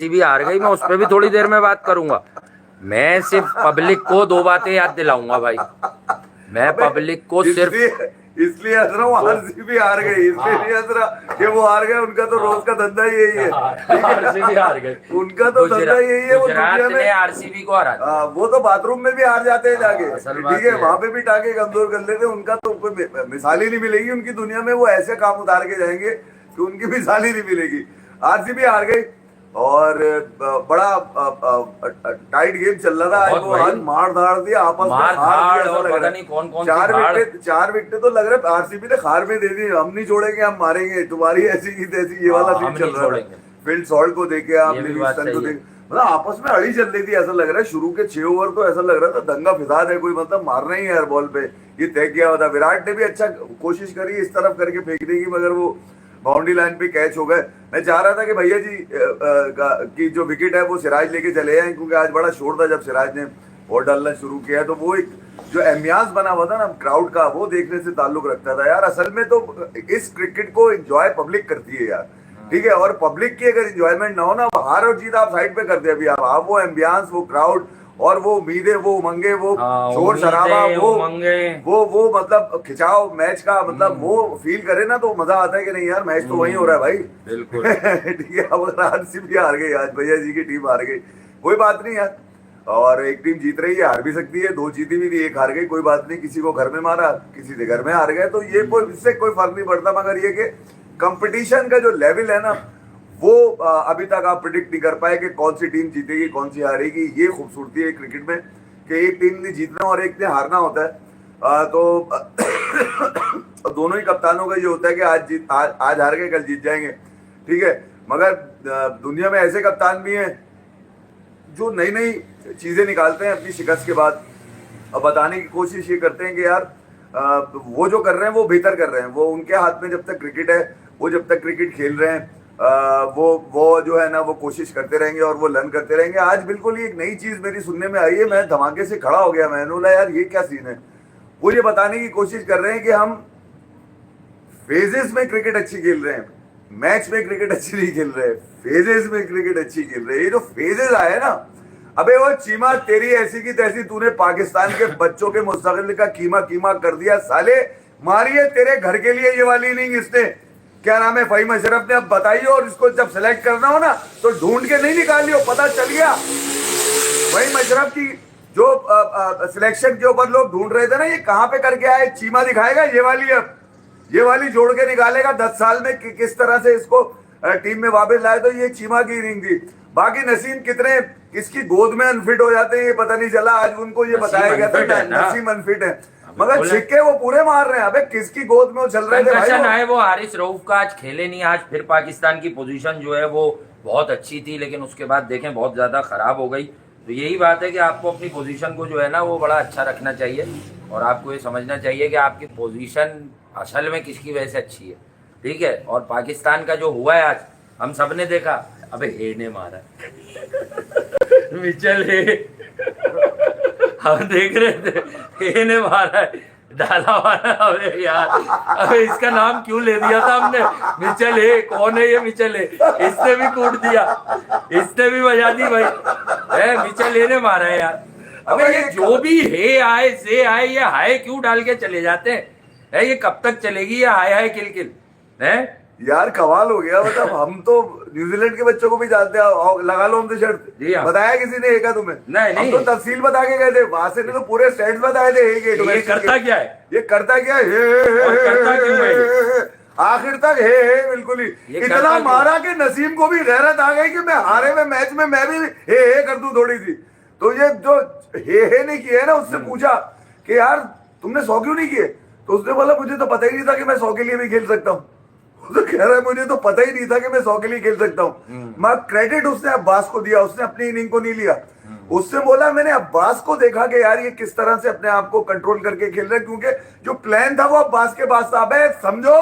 भी हार गई, मैं उस पर भी थोड़ी देर में बात करूंगा। मैं सिर्फ पब्लिक को दो बातें याद दिलाऊंगा भाई। मैं पब्लिक को सिर्फ इसलिए हंस रहा हूँ, आरसीबी हार गई इसलिए नहीं हंस रहा कि वो हार गए। उनका तो रोज का धंधा ही यही है। आरसीबी हार गई, उनका तो धंधा यही है। वो गुजरात दुनिया ने में आरसीबी को हरा दिया। वो तो बाथरूम में भी हार जाते हैं जाके, असल बात ठीक है, ये है। वहां पे भी टाके कमजोर कर लेते हैं। उनका तो कोई मिसाल ही नहीं मिलेगी उनकी दुनिया में। वो ऐसे काम उतार के जाएंगे कि उनकी मिसाल ही नहीं मिलेगी। आरसीबी हार गई और बड़ा टाइट गेम चल रहा था। आज वो आज मार धाड़ दिया आपस में, मार हार धाड़ दिया, और ऐसा लग पता रहा नहीं है। कौन कौन चार विकेट तो लग रहा है आरसीबी ने खार में दे दी। हम नहीं छोड़ेंगे, हम मारेंगे तुम्हारी ऐसी की तैसी, ये वाला सीन चल रहा है। फिल सॉल्ट को देखे आप, लिविंगस्टन को देखे, मतलब आपस में अड़ी चल रही थी। ऐसा लग रहा है शुरू के 6 ओवर तो ऐसा लग रहा था दंगा फिसाद है कोई, मतलब मारना ही है हर बॉल पे, ये तय किया हुआ था। विराट ने भी अच्छा कोशिश करी इस तरफ करके फेंकने की, मगर वो बाउंड्री लाइन पे कैच हो गए। मैं चाह रहा था कि भैया जी की जो विकेट है वो सिराज लेके चले जाएं, क्योंकि आज बड़ा शोर था जब सिराज ने बॉल डालना शुरू किया। तो वो एक जो एम्बियंस बना हुआ था ना क्राउड का, वो देखने से ताल्लुक रखता था यार। असल में तो इस क्रिकेट को एंजॉय पब्लिक करती है यार, ठीक है। और पब्लिक की अगर एंजॉयमेंट ना हो ना, हार और जीत आप साइड पे कर दे। अभी आप वो एम्बियंस, वो क्राउड और वो उम्मीदें, वो उमंगे, वो शोर शराबा, वो मतलब खिंचाव मैच का, मतलब वो फील करे ना तो मजा आता है कि नहीं यार मैच तो वही हो रहा है भाई। बिल्कुल ठीक है। अब आरसीबी हार गई आज, भैया जी की टीम हार गई, कोई बात नहीं यार। और एक टीम जीत रही है, हार भी सकती है। 2 जीती भी थी, 1 हार गई, कोई बात नहीं। किसी को घर में मारा, किसी के घर में हार गए, तो ये कोई इससे कोई फर्क नहीं पड़ता। मगर ये कि कंपटीशन का जो लेवल है ना, वो अभी तक आप प्रिडिक्ट नहीं कर पाए कि कौन सी टीम जीतेगी कौन सी हारेगी। ये खूबसूरती है क्रिकेट में कि एक टीम ने जीतना और एक ने हारना होता है। तो दोनों ही कप्तानों का ये होता है कि आज हार गए, कल जीत जाएंगे, ठीक है। मगर दुनिया में ऐसे कप्तान भी हैं जो नई नई चीजें निकालते हैं अपनी शिकस्त के बाद, और बताने की कोशिश ये करते हैं कि यार वो जो कर रहे हैं वो बेहतर कर रहे हैं। वो उनके हाथ में जब तक क्रिकेट है, वो जब तक क्रिकेट खेल रहे हैं, वो जो है ना वो कोशिश करते रहेंगे और वो लर्न करते रहेंगे। आज बिल्कुल ही एक नई चीज मेरी सुनने में आई है, मैं धमाके से खड़ा हो गया। मैंने बोला यार ये क्या सीन है। वो ये बताने की कोशिश कर रहे हैं कि हम फेजेस में क्रिकेट अच्छी खेल रहे हैं, मैच में क्रिकेट अच्छी नहीं खेल रहे, फेजेस में क्रिकेट अच्छी खेल रहे हैं। ये जो फेजेस आए ना, अबे वो चीमा तेरी ऐसी की तैसी, तूने पाकिस्तान के बच्चों के मुस्तकबिल का कीमा कर दिया साले। मारिए तेरे घर के लिए ये वाली इनिंग इसने, क्या नाम है, फहीम अशरफ ने। अब बताइए, और इसको जब सेलेक्ट करना हो ना तो ढूंढ के नहीं निकालियो, पता चल गया फहीम अशरफ की जो सिलेक्शन के ऊपर लोग ढूंढ रहे थे ना, ये कहां पे करके आए। चीमा दिखाएगा ये वाली, अब ये वाली जोड़ के निकालेगा 10 साल में किस तरह से इसको टीम में वापस लाए। तो ये चीमा की इनिंग थी। बाकी नसीम कितने किसकी गोद में अनफिट हो जाते हैं ये पता नहीं चला। आज उनको ये बताया गया था नसीम अनफिट है, मगर छिक्के वो पूरे मार रहे हैं। अबे किसकी गोद में वो चल रहे थे भाई। वो हारिस रऊफ का आज खेले नहीं। आज फिर पाकिस्तान की पोजीशन जो है वो बहुत अच्छी थी, लेकिन उसके बाद देखें बहुत ज्यादा खराब हो गई। तो यही बात है कि आपको अपनी पोजीशन को जो है ना वो बड़ा अच्छा रखना चाहिए, और आपको ये समझना चाहिए कि आपकी पोजीशन असल में किसकी वजह से अच्छी है, ठीक है। और पाकिस्तान का जो हुआ है आज, हम सब ने देखा। अबे हे ने मारा मिचेल हे, हम देख रहे थे, हे ने मारा है, डाला मारा। अबे यार, अबे इसका नाम क्यों ले दिया था हमने, मिचेल हे। कौन है ये मिचेल हे? इसने भी कूट दिया, इसने भी बजा दी भाई। मिचेल हे ने मारा है यार। अबे ये जो भी हे आए से आए, ये हाय क्यों डाल के चले जाते हैं? ये कब तक चलेगी ये हाय हाय किल किल है यार? कमाल हो गया। मतलब हम तो न्यूजीलैंड के बच्चों को भी जानते हैं, लगा लो हमसे शर्त। बताया किसी ने एक तुम्हें? नहीं हम तो तफसील बता के गए थे, वहां से तो पूरे स्टेट्स बताए थे। ये करता क्या है, ये करता क्या है, आखिर तक है बिल्कुल ही। इतना मारा कि नसीम को भी गैरत आ गई कि मैं हारे हुए मैच में मैं भी हे कर दूं थोड़ी सी। तो ये जो हे नहीं किया है ना, उससे पूछा कि यार तुमने 100 क्यों नहीं किए? तो उसने बोला मुझे तो पता ही नहीं था कि मैं 100 के लिए भी खेल सकता हूँ। तो कह रहा है मुझे तो पता ही नहीं था कि मैं 100 के लिए खेल सकता हूँ। मैं क्रेडिट उसने अब्बास को दिया, उसने अपनी इनिंग को नहीं लिया। उससे बोला मैंने अब्बास को देखा कि यार ये किस तरह से अपने आप को कंट्रोल करके खेल रहे हैं, क्योंकि जो प्लान था वो अब्बास के पास था। अबे समझो,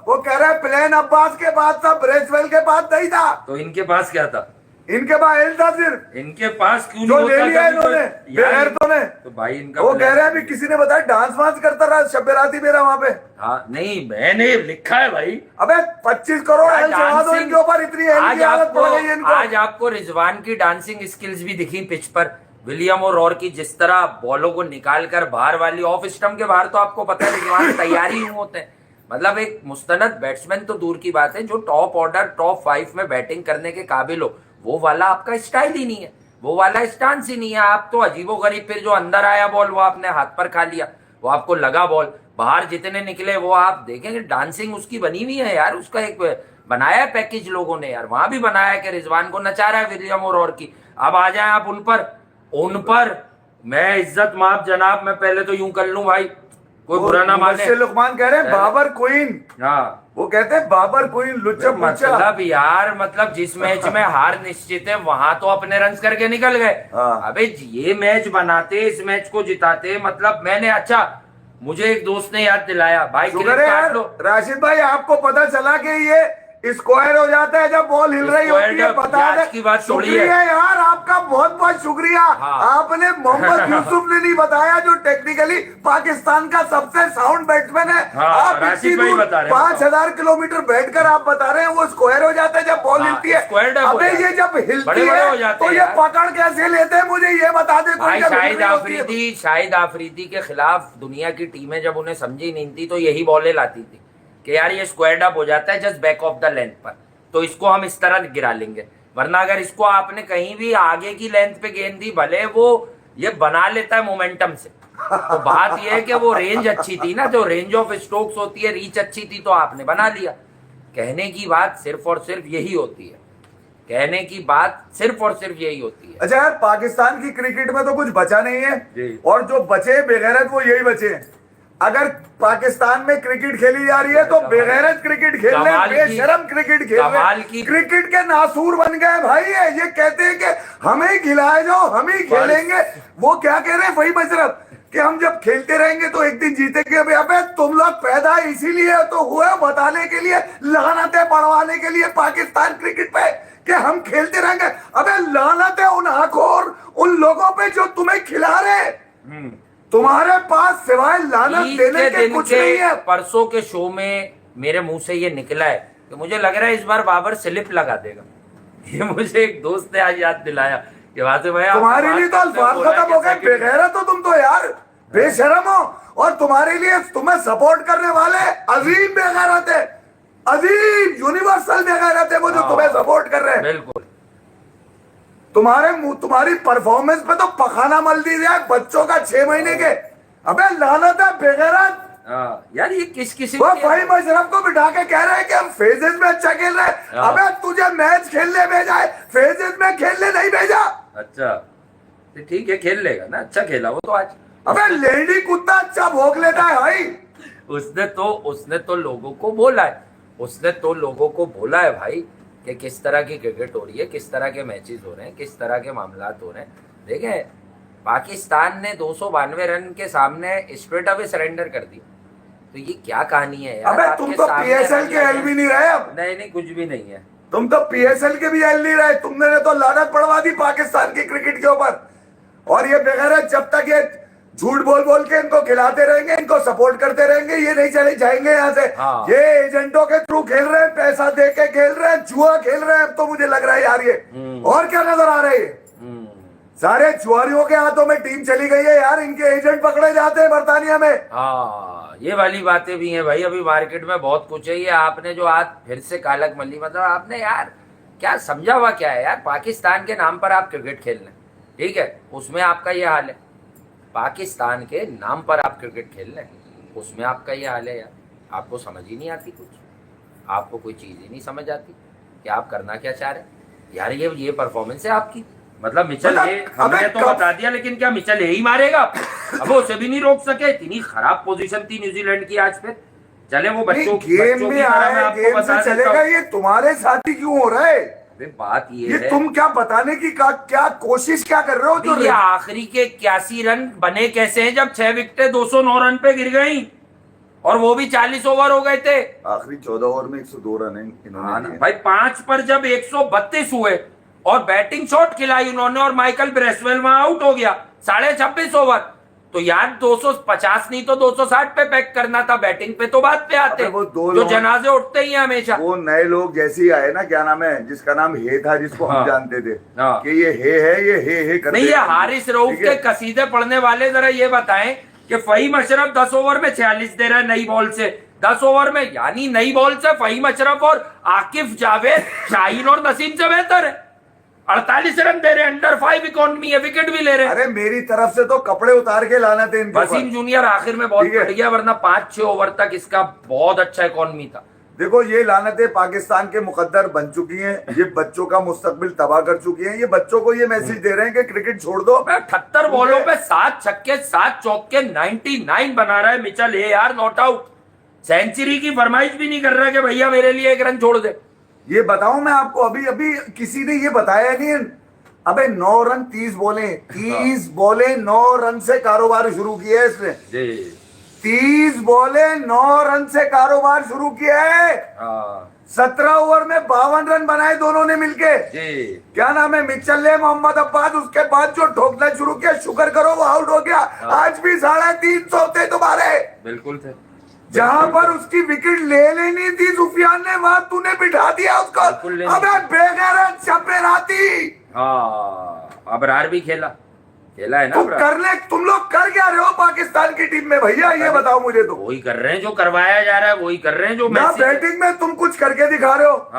वो कह रहा है प्लान अब्बास के पास था, ब्रेसवेल के पास नहीं था। तो इनके पास क्या था? इनके पास एल था सिर्फ, इनके पास क्यों जो नहीं ले होता लिया कभी इन्होंने कोई- यार, बेगैरतों ने। तो भाई इनका वो plan- कह रहे हैं अभी किसी ने बताया डांस वांस करता रहा शब राती मेरा वहां पे। हाँ नहीं मैंने लिखा है भाई। अबे 25 करोड़ यार, एल चढ़ा दो डांसिंग- इनके ऊपर, इतनी एल आज की आदत पड़ गई है आपको इनको। आज आपको रिजवान की डांसिंग स्किल्स भी दिखी पिच पर। विलियम और रॉर की जिस तरह बॉलों को निकाल कर बाहर वाली ऑफ स्टंप के बाहर, तो आपको पता है रिजवान तैयारी यूं होते हैं। मतलब एक मुस्तनद बैट्समैन तो दूर की बात है, जो टॉप ऑर्डर टॉप 5 में बैटिंग करने के काबिल हो, वो वाला आपका स्टाइल ही नहीं है, वो वाला स्टांस ही नहीं है। आप तो अजीबोगरीब, फिर जो अंदर आया बॉल वो आपने हाथ पर खा लिया, वो आपको लगा बॉल, बाहर जितने निकले वो आप देखेंगे। डांसिंग उसकी बनी हुई है यार, उसका एक बनाया है पैकेज लोगों ने यार, वहां भी बनाया है कि रिजवान को नचा रहा है विलियम और रॉर की। अब आ जाए आप उन पर मैं इज्जत माफ जनाब, मैं पहले तो यूं कर लूं भाई, कोई बुरा ना माने। मुबश्शिर लुकमान कह रहे हैं बाबर क्वीन, हाँ वो कहते हैं बाबर क्वीन लुच्चा पुच्चा। मतलब यार, मतलब जिस मैच में हार निश्चित है वहां तो अपने रन करके निकल गए। हाँ। अबे ये मैच बनाते, इस मैच को जिताते, मतलब मैंने, अच्छा मुझे एक दोस्त ने याद दिलाया भाई, शुक्र क्लिप है काट यार लो। राशिद भाई, आपको पता चला कि ये स्क्वायर हो जाता है जब बॉल हिल रही स्क्वायर होती है, जब पता आज है। की बात छोड़ी है। शुक्रिया यार आपका, बहुत बहुत शुक्रिया। हाँ। आपने मोहम्मद यूसुफ ने नहीं बताया, जो टेक्निकली पाकिस्तान का सबसे साउंड बैट्समैन है। हाँ, आप राशिद इतनी भाई दूर बता रहे हैं, 5000 किलोमीटर बैठकर आप बता रहे हैं वो स्क्वायर हो जाता है जब बॉल हाँ, हिलती है। स्क्वायर डब हो अबे जाता ये है। जब हिलती बड़े-बड़े हो है जाते तो हैं ये यार। पकड़ कैसे लेते हैं, मुझे ये बता दे कोई, भाई जब हिल शाहिद रही होती है। शाहिद आफरीदी के खिलाफ दुनिया की टीमें जब उन्हें समझी नहीं थी तो यही बॉलें लाती थी कि यार ये स्क्वायर अप हो जाता है just back of the length पर, तो इसको हम इस तरह गिरा लेंगे। वरना अगर इसको आपने कहीं भी आगे की लेंथ पे गेंद दी, भले वो ये बना लेता है मोमेंटम से। तो बात ये है कि वो रेंज अच्छी थी ना, जो रेंज ऑफ स्ट्रोक्स होती है, रीच अच्छी थी, तो आपने बना लिया। कहने की बात सिर्फ और सिर्फ यही होती है, कहने की बात सिर्फ और सिर्फ यही होती है। अच्छा यार, पाकिस्तान की क्रिकेट में तो कुछ बचा नहीं है, जी। और जो बचे बेगैरत वो यही बचे हैं। अगर पाकिस्तान में क्रिकेट खेली जा रही है तो बेगैरत क्रिकेट खेल रहे हैं, कमाल की- बेशरम क्रिकेट खेल रहे कमाल हैं, की- क्रिकेट के नासूर बन गए भाई। ये कहते हैं कि हमें खिलाए जाओ, हम ही खेलेंगे। वो क्या कह रहे हैं वही मशरफ, कि हम जब खेलते रहेंगे तो एक दिन जीतेंगे। अबे तुम लोग पैदा इसीलिए तो हुए, बताने के लिए, लानतें पढ़वाने के लिए पाकिस्तान क्रिकेट पे कि हम खेलते रहेंगे। अबे लानत है उन आंखों, उन लोगों पे जो तुम्हें खिला रहे। तुम्हारे पास सिवाय लानत ईद देने के के दिन कुछ के नहीं है। परसों के शो में मेरे मुंह से ये निकला है कि मुझे लग रहा है इस बार बाबर स्लिप लगा देगा। ये मुझे एक दोस्त ने आज याद दिलाया कि वासे भाई तुम्हारे लिए तो अल्फाज खत्म हो गए, बेगैरत हो तुम तो यार, बेशरम हो। और तुम्हारे लिए, तुम्हें सपोर्ट करने वाले अजीम बेगैरत है, अजीम यूनिवर्सल बेगैरत है वो जो तुम्हें सपोर्ट कर रहे हैं। बिल्कुल। तुम्हारी परफॉर्मेंस पे तो पखाना मल दी जाए बच्चों का 6 महीने के। अबे लानत है बेगैरत। यार ये किसी वो भाई मशरफ को बिठा के कह रहे हैं कि हम फेजेस में अच्छा खेल रहे हैं। अबे तुझे मैच खेलने भेजा है, फेजेस में खेलने नहीं भेजा। अच्छा तो ठीक है, खेल लेगा ना, अच्छा खेला वो तो आज। अबे लेडी कुत्ता अच्छा भोग लेता है भाई। उसने तो लोगों को बोला है, उसने तो लोगों को बोला है भाई कि किस तरह की क्रिकेट हो रही है, किस तरह के मैचेस हो रहे हैं, किस तरह के मामलात हो रहे हैं। देखें, पाकिस्तान ने 292 रन के सामने स्ट्रेट अवे सरेंडर कर दिया, तो ये क्या कहानी है यार। अबे तुम आपके तो सामने पीएसएल रन के एल लगे। भी नहीं रहे अब। नहीं कुछ भी नहीं है। तुम तो पीएसएल के भी एल नहीं रहे, तुमने तो लानत पड़वा दी पाकिस्तान की क्रिकेट के ऊपर। और ये बेगैरत जब तक ये झूठ बोल के इनको खिलाते रहेंगे, इनको सपोर्ट करते रहेंगे, ये नहीं चले जाएंगे यहाँ से। हाँ। ये एजेंटों के थ्रू खेल रहे हैं, पैसा दे के खेल रहे हैं, जुआ खेल रहे हैं। तो मुझे लग रहा है यार ये और क्या नजर आ रहा है, सारे जुआरियों के हाथों में टीम चली गई है यार। इनके एजेंट पकड़े जाते हैं बर्तानिया में। हाँ, ये वाली बातें भी हैं भाई। अभी मार्केट में बहुत कुछ है। ये आपने जो आज फिर से कालक मल्ली, मतलब आपने यार क्या समझा हुआ क्या है यार। पाकिस्तान के नाम पर आप क्रिकेट खेल रहे हैं, ठीक है, उसमें आपका ये हाल है। पाकिस्तान के नाम पर आप क्रिकेट खेल रहे हैं, उसमें आपका ये हाल है यार। आपको समझ ही नहीं आती कुछ, आपको कोई चीज़ ही नहीं समझ आती कि आप करना क्या चाह रहे हैं यार। ये परफॉर्मेंस है आपकी। मतलब मिचेल मतलब, ये हमने तो बता दिया, लेकिन क्या मिचेल यही मारेगा? अब उसे भी नहीं रोक सके। इतनी खराब पोजीशन थी न्यूजीलैंड की आज। फिर चले वो बच्चों गेम में आए, गेम से चलेगा। ये तुम्हारे साथ ही क्यों हो रहा है? बात ये है, तुम क्या बताने की क्या कोशिश क्या कर रहे हो? तो ये आखिरी के 81 रन बने कैसे हैं जब 6 विकेटें 209 रन पे गिर गई, और वो भी 40 ओवर हो गए थे। आखिरी 14 ओवर में 102 रन इन्होंने। भाई 5 पर जब 132 हुए और बैटिंग शॉट खिलाई उन्होंने और माइकल ब्रेसवेल वहां आउट हो गया 26.5 ओवर। तो यार 250 नहीं तो 260 पे पैक करना था, बैटिंग पे तो बात पे आते वो दो जो जनाजे उठते ही हैं हमेशा। वो नए लोग जैसे ही आए ना, क्या नाम है जिसका नाम हे था, जिसको हम जानते थे कि ये हे है, ये हे करते नहीं, ये हारिस रऊफ के कसीदे पढ़ने वाले जरा ये बताएं कि फहीम अशरफ 10 ओवर में 46 दे रहा है नई बॉल से, 10 ओवर में, यानी नई बॉल से फहीम अशरफ और आकिफ जावेद, शाहीन और नसीम से बेहतर है। 48 रन दे रहे हैं, अंडर 5 इकोनॉमी है, विकेट भी ले रहे हैं। अरे मेरी तरफ से तो कपड़े उतार के लाना थे इनके ऊपर। वसीम जूनियर आखिर में बहुत बढ़ गया, वरना 5-6 ओवर तक इसका बहुत अच्छा इकोनॉमी था। देखो ये लानतें पाकिस्तान के मुकद्दर बन चुकी हैं, ये बच्चों का मुस्तकबिल तबाह कर चुकी हैं। ये बच्चों को ये मैसेज दे रहे हैं कि क्रिकेट छोड़ दो। 78 बॉलों पे 7 छक्के 7 चौके 99 बना रहा है मिचेल हे यार, नॉट आउट। सेंचुरी की फरमाइश भी नहीं कर रहा कि भैया मेरे लिए 1 रन छोड़ दे। ये बताऊं मैं आपको, अभी अभी किसी ने ये बताया नहीं। अबे 9 रन 30 बॉलें 9 रन से कारोबार शुरू किया है इसने। 30 बॉलें 9 रन से कारोबार शुरू किया है। 17 ओवर में 52 रन बनाए दोनों ने मिलके। क्या नाम है, मिचेल ने, मोहम्मद अब्बास, उसके बाद जो ठोकना शुरू किया, शुक्र करो वो आउट हो गया। आज भी 350 थे तुम्हारे, बिल्कुल थे। जहां पर उसकी विकेट ले लेनी थी सुफियान ने, वहां तूने बिठा दिया उसको। अबे बेगैरत चपेराती। अबरार भी खेला है ना। तुम लोग कर क्या रहे हो पाकिस्तान की टीम में भैया, ये बताओ मुझे। तो वही कर रहे हैं जो करवाया जा रहा है, वही कर रहे हैं जो ना बैटिंग में तुम कुछ करके दिखा रहे हो,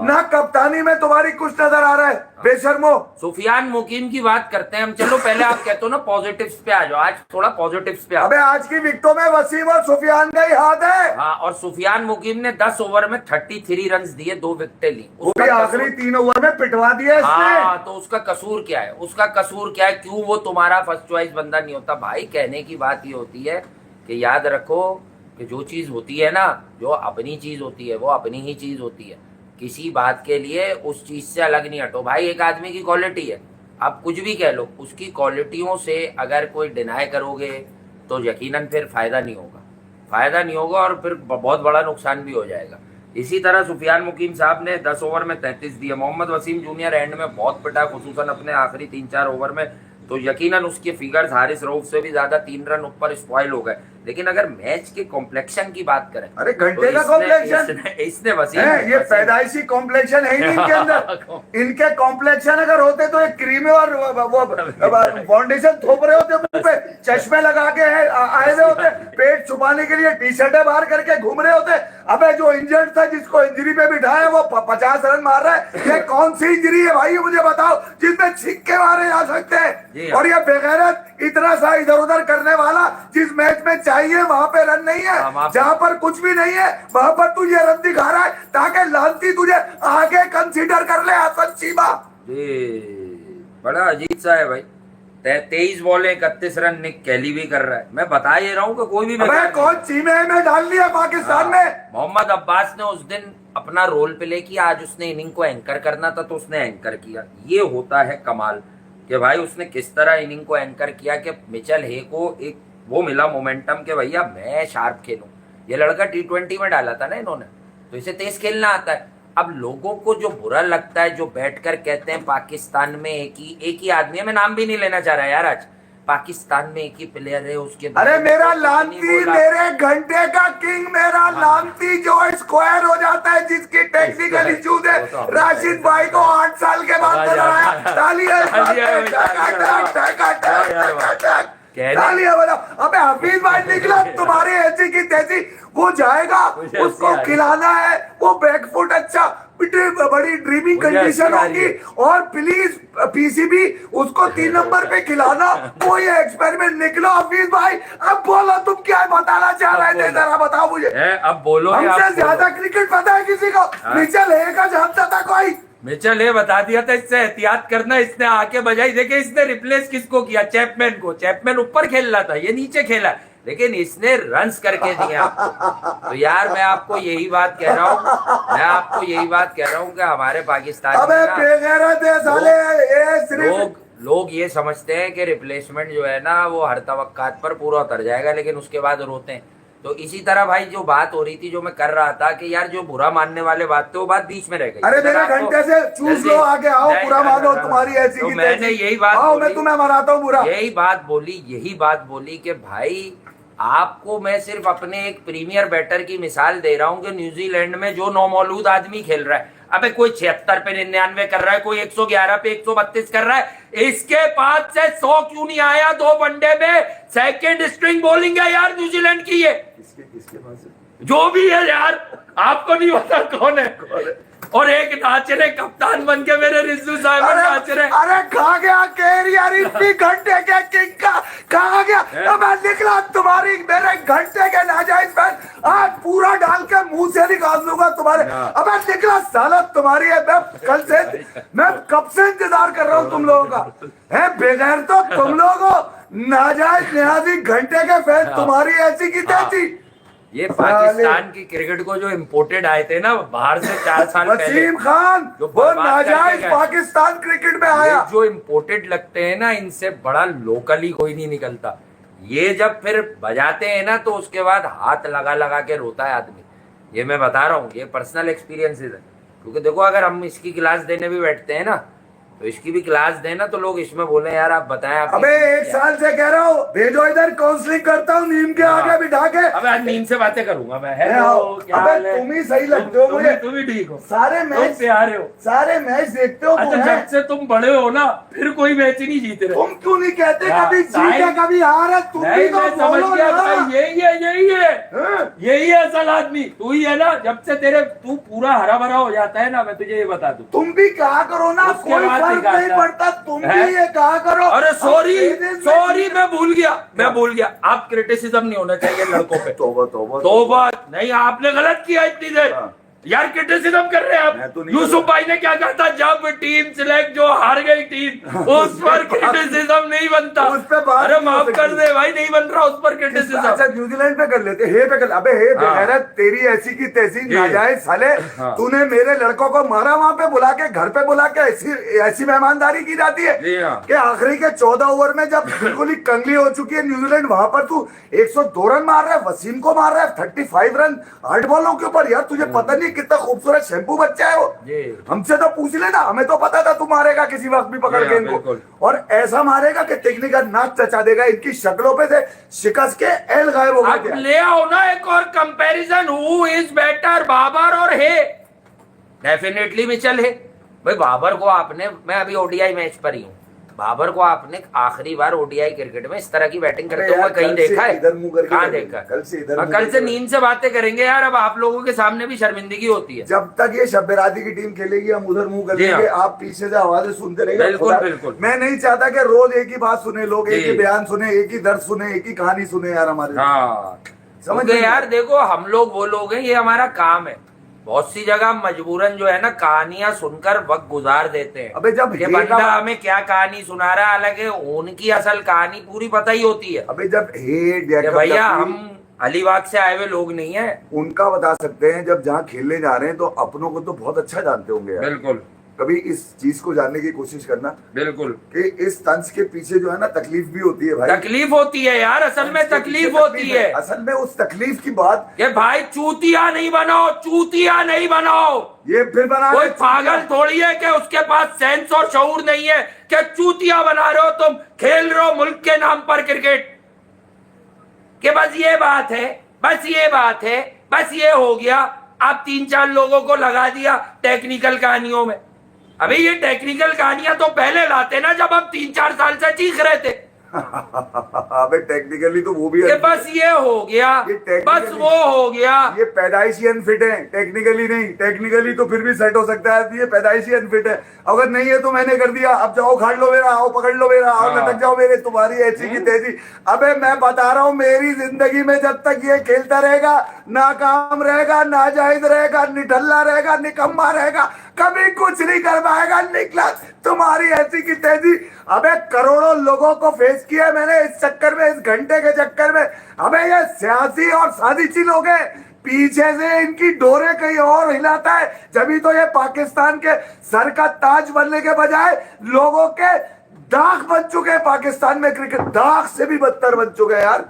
ना कप्तानी में तुम्हारी कुछ नजर आ रहा है, बेशर्मो। सुफियान मुकीम की बात करते हैं हम। चलो पहले आप कहते हो ना पॉजिटिव्स पे आ जाओ, आज थोड़ा पॉजिटिव्स पे आओ। अबे आज की विकेटों में वसीम और सुफियान का ही हाथ है। हाँ, और सुफियान मुकीम ने 10 ओवर में 33 रन दिए, 2 विकेटें ली। वो भी आखिरी 3 ओवर में पिटवा दिया इसने। हाँ, तो उसका कसूर क्या है? उसका कसूर क्या है? क्यों वो तुम्हारा फर्स्ट चॉइस बंदा नहीं होता? भाई कहने की बात ये होती है कि याद रखो कि जो चीज होती है ना, जो अपनी चीज होती है वो अपनी ही चीज होती है। किसी बात के लिए उस चीज से अलग नहीं हटो। भाई एक आदमी की क्वालिटी है, आप कुछ भी कह लो, उसकी क्वालिटियों से अगर कोई डिनाई करोगे तो यकीनन फिर फायदा नहीं होगा और फिर बहुत बड़ा नुकसान भी हो जाएगा। इसी तरह सुफियान मुकीम साहब ने 10 ओवर में 33 दिए। मोहम्मद वसीम जूनियर एंड में बहुत पिटा, खुसूसन अपने आखिरी 3-4 ओवर में, तो यकीनन उसके फिगर्स हारिस रऊफ से भी ज्यादा 3 रन ऊपर स्पॉइल हो गए। लेकिन अगर मैच के कॉम्प्लेक्शन की बात करें, अरे घंटे का कॉम्प्लेक्शन, इसने वसीम ये पैदाइशी कॉम्प्लेक्शन है ही नहीं इनके अंदर। इनके कॉम्प्लेक्शन अगर होते तो एक क्रीम और वो फाउंडेशन थोप रहे होते मुंह पे, चश्मे लगा के आए हुए होते, पेट छुपाने के लिए टी-शर्टें बाहर करके घूम रहे होते। अबे जो इंजर्ड था, जिसको इंजरी पे बिठाया, वो 50 रन मार रहा है। ये कौन सी इंजरी है भाई, मुझे बताओ, जिसमें छिक्के मारे जा सकते हैं? और ये बेगैरत इतना सा इधर उधर करने वाला, जिस मैच में चाहिए वहां पे रन नहीं है, जहां पर कुछ भी नहीं है वहां पर तू ये रन दिखा रहा है ताकि लांती तुझे आगे कंसीडर कर ले। हसन चीमा बड़ा अजीब सा है भाई। 23 बॉल 31 रन निक कैली भी कर रहा है। मैं बता ये रहा हूँ कि कोई भी कौन चीमे में डाल लिया पाकिस्तान में। मोहम्मद अब्बास ने उस दिन अपना रोल प्ले किया, आज उसने इनिंग को एंकर करना था तो उसने एंकर किया। ये होता है कमाल कि भाई उसने किस तरह इनिंग को एंकर किया कि मिचेल हे को एक वो मिला मोमेंटम कि भैया मैं शार्प खेलूं। ये लड़का T20 में डाला था ना इन्होंने, तो इसे तेज खेलना आता है। अब लोगों को जो बुरा लगता है, जो बैठकर कहते हैं पाकिस्तान में एक ही आदमी है, मैं नाम भी नहीं लेना चाह रहा यार, आज पाकिस्तान में एक ही प्लेयर है उसके। अरे मेरा लांती, मेरे घंटे का किंग, मेरा लांती जो स्क्वायर हो जाता है, जिसकी टेक्निकल इश्यूज है, राशिद भाई को 8 साल के बाद तालियां बजाओ। अबे हफीज भाई निकला तुम्हारी ऐसी की तैसी, वो जाएगा, उसको खिलाना है, वो बैकफुट अच्छा, बड़ी ड्रीमिंग कंडीशन होगी। और प्लीज पीसीबी उसको 3 नंबर पे खिलाना। वो ये एक्सपेरिमेंट निकलो हफीज भाई। अब बोलो तुम क्या बताना चाह रहे थे, जरा बताओ मुझे। अब बोलो, हमसे ज्यादा क्रिकेट पता है किसी को? मिचेल हे का जानता था कोई? मिचेल हे बता दिया था, इससे एहतियात करना। इसने आके बजाई, देखे इसने रिप्लेस किसको किया? चैपमैन को। चैपमैन ऊपर खेल रहा था, ये नीचे खेला, लेकिन इसने रन्स करके दिए आपको। तो यार मैं आपको यही बात कह रहा हूँ, कि हमारे पाकिस्तान में लोग ये समझते हैं कि रिप्लेसमेंट जो है ना वो हर तवक्कात पर पूरा उतर जाएगा, लेकिन उसके बाद रोते हैं तो इसी तरह भाई जो बात हो रही थी, जो मैं कर रहा था कि यार जो बुरा मानने वाले बात थे वो बात बीच में रह गई। अरे मेरे घंटे से चूस लो, आगे आओ, बुरा मानो, तुम्हारी ऐसी तो की मैंने तैसी। यही बात आओ, बोली, मैं तुम्हें मनाता हूँ बुरा। यही बात बोली कि भाई आपको मैं सिर्फ अपने एक प्रीमियर बैटर की मिसाल दे रहा हूं कि न्यूजीलैंड में जो नौमौलूद आदमी खेल रहा है, अबे कोई 76 पे 99 कर रहा है, कोई 111 पे 132 कर रहा है, इसके पास से 100 क्यों नहीं आया 2 वनडे में? सेकंड स्ट्रिंग बॉलिंग है यार न्यूजीलैंड की। ये किसके पास है? जो भी है यार, आपको नहीं पता कौन है। और एक नाच रहे कप्तान बन के मेरे रिजू साहब नाच रहे। अरे कहा गया केर यार, इतनी घंटे के किंग का कहा गया। अब मैं निकला तुम्हारी मेरे घंटे के नाजायज फैन, आज पूरा डाल के मुंह से निकाल दूंगा तुम्हारे। अब मैं निकला साला तुम्हारी है। मैं कब से इंतजार कर रहा हूँ तुम लोगों का है, बगैर तो तुम लोगों नाजायज निहाजी घंटे के फैन तुम्हारी ऐसी की तैसी। ये पाकिस्तान की क्रिकेट को जो इम्पोर्टेड आए थे ना बाहर से 4 साल पहले, वसीम खान वो नाजायज पाकिस्तान क्रिकेट में आया। जो इम्पोर्टेड लगते हैं ना, इनसे बड़ा लोकली कोई नहीं निकलता। ये जब फिर बजाते हैं ना तो उसके बाद हाथ लगा लगा के रोता है आदमी। ये मैं बता रहा हूँ, ये पर्सनल एक्सपीरियंसेस है। क्योंकि देखो अगर हम इसकी क्लास देने भी बैठते हैं ना तो इसकी भी क्लास देना तो लोग इसमें बोले यार आप बताएं आप। अबे 1 साल से कह रहा हूँ भेजो इधर, काउंसलिंग करता हूँ नीम के आगे बिठा के। अबे आज नीम से बातें करूंगा मैं। अबे तुम ही सही लगते हो मुझे, तुम ही ठीक हो, सारे मैच प्यारे हो, सारे मैच देखते हो। अच्छा जब से तुम बड़े हो ना फिर कोई मैच ही नहीं जीते रहे। तुम क्यों नहीं कहते कभी जीते कभी हार है? तुम भी तो बोलो ना। यही है असल आदमी तू ही है ना। जब से तू पूरा हरा भरा हो जाता है ना, मैं तुझे ये बता दूं, तुम भी कहा करो ना, कोई फर्क नहीं पड़ता, तुम भी ये कहा करो। अरे सॉरी मैं भूल गया। आप क्रिटिसिज्म नहीं होना चाहिए लड़कों पे। तौबा नहीं, आपने गलत किया इतनी देर। यार क्रिटिसिज्म कर रहे हैं आप। यूसुफ भाई ने क्या कहा था, जब टीम सिलेक्ट जो हार गई टीम उस पर क्रिटिसिज्म नहीं बनता। अरे माफ कर दे भाई, नहीं बन रहा उस पर क्रिटिसिज्म। अच्छा न्यूजीलैंड पे कर लेते, हे पे कर। अबे हे बेगैरत, तेरी ऐसी की तैसी नाजायज साले। तूने मेरे लड़कों को मारा, वहां पे बुला के, घर पे बुला के ऐसी मेहमानदारी की जाती है कि आखिरी के 14 ओवर में जब बिल्कुल ही कंगली हो चुकी है न्यूजीलैंड, वहां पर तू 102 रन मार रहा है, वसीम को मार रहा है 35 रन 8 बॉलों के ऊपर। यार तुझे पता नहीं कितना खूबसूरत शैम्पू बच्चा है वो। हमसे तो पूछ लेना, हमें तो पता था तू मारेगा किसी वक्त भी पकड़ के इनको, और ऐसा मारेगा कि टेक्निकल नाक चचा देगा। इनकी शक्लों पे से शिकस्त के एल गायब हो गए। ले आओ ना एक और comparison, who is better Babar और हे? डेफिनेटली मिचेल हे। भाई बाबर को आपने, मैं अभी ओडीआई मैच पर ही हूँ, बाबर को आपने आखिरी बार ओडीआई क्रिकेट में इस तरह की बैटिंग करते हुए कहीं देखा है? कहाँ देखा? कल से नींद से बातें करेंगे यार। अब आप लोगों के सामने भी शर्मिंदगी होती है। जब तक ये शब्बेराती की टीम खेलेगी हम उधर मुंह कर देंगे, आप पीछे से आवाजें सुनते रहेंगे। बिल्कुल। मैं नहीं चाहता कि रोज एक ही बात सुने लोग, एक ही बयान सुने, एक ही दर्द सुने, एक ही कहानी सुने यार हमारे। हाँ समझ गए यार। देखो हम लोग वो लोग हैं, ये हमारा काम है। बहुत सी जगह मजबूरन जो है ना कहानियां सुनकर वक्त गुजार देते हैं। अबे जब ये बंदा हमें क्या कहानी सुना रहा है, हालांकि उनकी असल कहानी पूरी पता ही होती है। अबे जब भैया हम अलीबाग से आए हुए लोग नहीं है, उनका बता सकते हैं। जब जहाँ खेलने जा रहे हैं तो अपनों को तो बहुत अच्छा जानते होंगे यार। बिल्कुल। कभी इस चीज को जानने की कोशिश करना बिल्कुल कि इस तंज के पीछे जो है ना तकलीफ भी होती है भाई। तकलीफ होती है यार, असल में तकलीफ होती है। असल में उस तकलीफ की बात ये भाई चूतिया नहीं बनाओ, चूतिया नहीं बनाओ। ये फिर बना कोई पागल थोड़ी है कि उसके पास सेंस और शऊर नहीं है कि चूतिया बना रहे हो तुम। खेल रहे हो मुल्क के नाम पर क्रिकेट, कि बस ये बात है, बस ये बात है, बस ये हो गया। आप 3-4 लोगों को लगा दिया टेक्निकल कहानियों में। अभी ये टेक्निकल कहानियां तो पहले लाते ना जब हम 3-4 साल से चीख रहे थे। अबे टेक्निकली तो वो भी है, बस ये हो गया, बस वो हो गया। ये पैदाइशी अनफिट है, टेक्निकली नहीं। टेक्निकली तो फिर भी सेट हो सकता है, ये पैदाइशी अनफिट है। अगर नहीं है तो मैंने कर दिया, अब जाओ खाड़ लो मेरा, आओ पकड़ लो मेरा, आओ लटक जाओ मेरे, तुम्हारी ऐसी की तेजी। अबे मैं बता रहा हूँ, मेरी जिंदगी में जब तक ये खेलता रहेगा, नाकाम रहेगा, नाजायज रहेगा, निठल्ला रहेगा, निकम्मा रहेगा, कभी कुछ नहीं कर पाएगा। निकला तुम्हारी ऐसी की तेजी। अबे करोड़ों लोगों को फेस किया मैंने इस चक्कर में, इस घंटे के चक्कर में। अबे ये सियासी और साजिशी लोग हैं, पीछे से इनकी डोरे कहीं और हिलाता है। जब तो ये पाकिस्तान के सर का ताज बनने के बजाय लोगों के दाग बन चुके हैं। पाकिस्तान में क्रिकेट दाग से भी बदतर बन चुके हैं यार।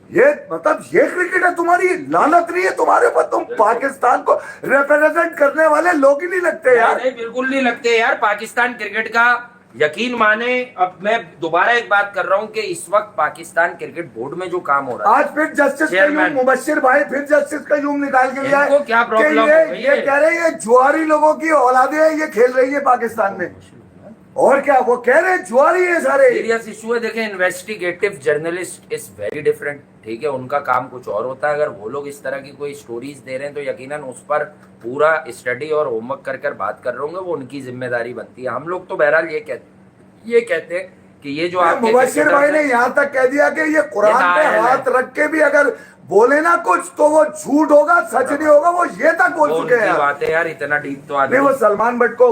ये मतलब ये क्रिकेट है तुम्हारी, लानत नहीं है तुम्हारे ऊपर, तुम पाकिस्तान को रिप्रेजेंट करने वाले लोग ही नहीं लगते यार। नहीं बिल्कुल नहीं लगते यार। पाकिस्तान क्रिकेट का यकीन माने, अब मैं दोबारा एक बात कर रहा हूँ कि इस वक्त पाकिस्तान क्रिकेट बोर्ड में जो काम हो रहा है, आज फिर जस्टिस का चेयरमैन। यूम, मुबश्शिर भाई फिर जस्टिस का यूम निकाल के लिया इनको क्या प्रॉब्लम हो गई ये है? कह रहे हैं ये जुआरी लोगों की औलादे हैं, ये खेल रही है पाकिस्तान में। और क्या वो कह रहे हैं, जुआरी है सारे। सीरियस इशू है। देखें, investigative journalist is very different, ठीक है, उनका काम कुछ और होता है। अगर वो लोग इस तरह की कोई स्टोरीज दे रहे हैं तो यकीनन उस पर पूरा स्टडी और होमवर्क कर बात कर रहे होंगे, वो उनकी जिम्मेदारी बनती है। हम लोग तो बहरहाल ये कहते हैं कि ये जो आपके मुबश्शिर भाई ने यहाँ तक कह दिया कि ये कुरान पे नायल है। हाथ रख के भी अगर बोले ना कुछ तो वो झूठ होगा, सच नहीं होगा, वो ये तक बोल वो चुके हैं उनकी यार। बात है यार, इतना डीप तो नहीं, आदमी। वो सलमान भट्ट को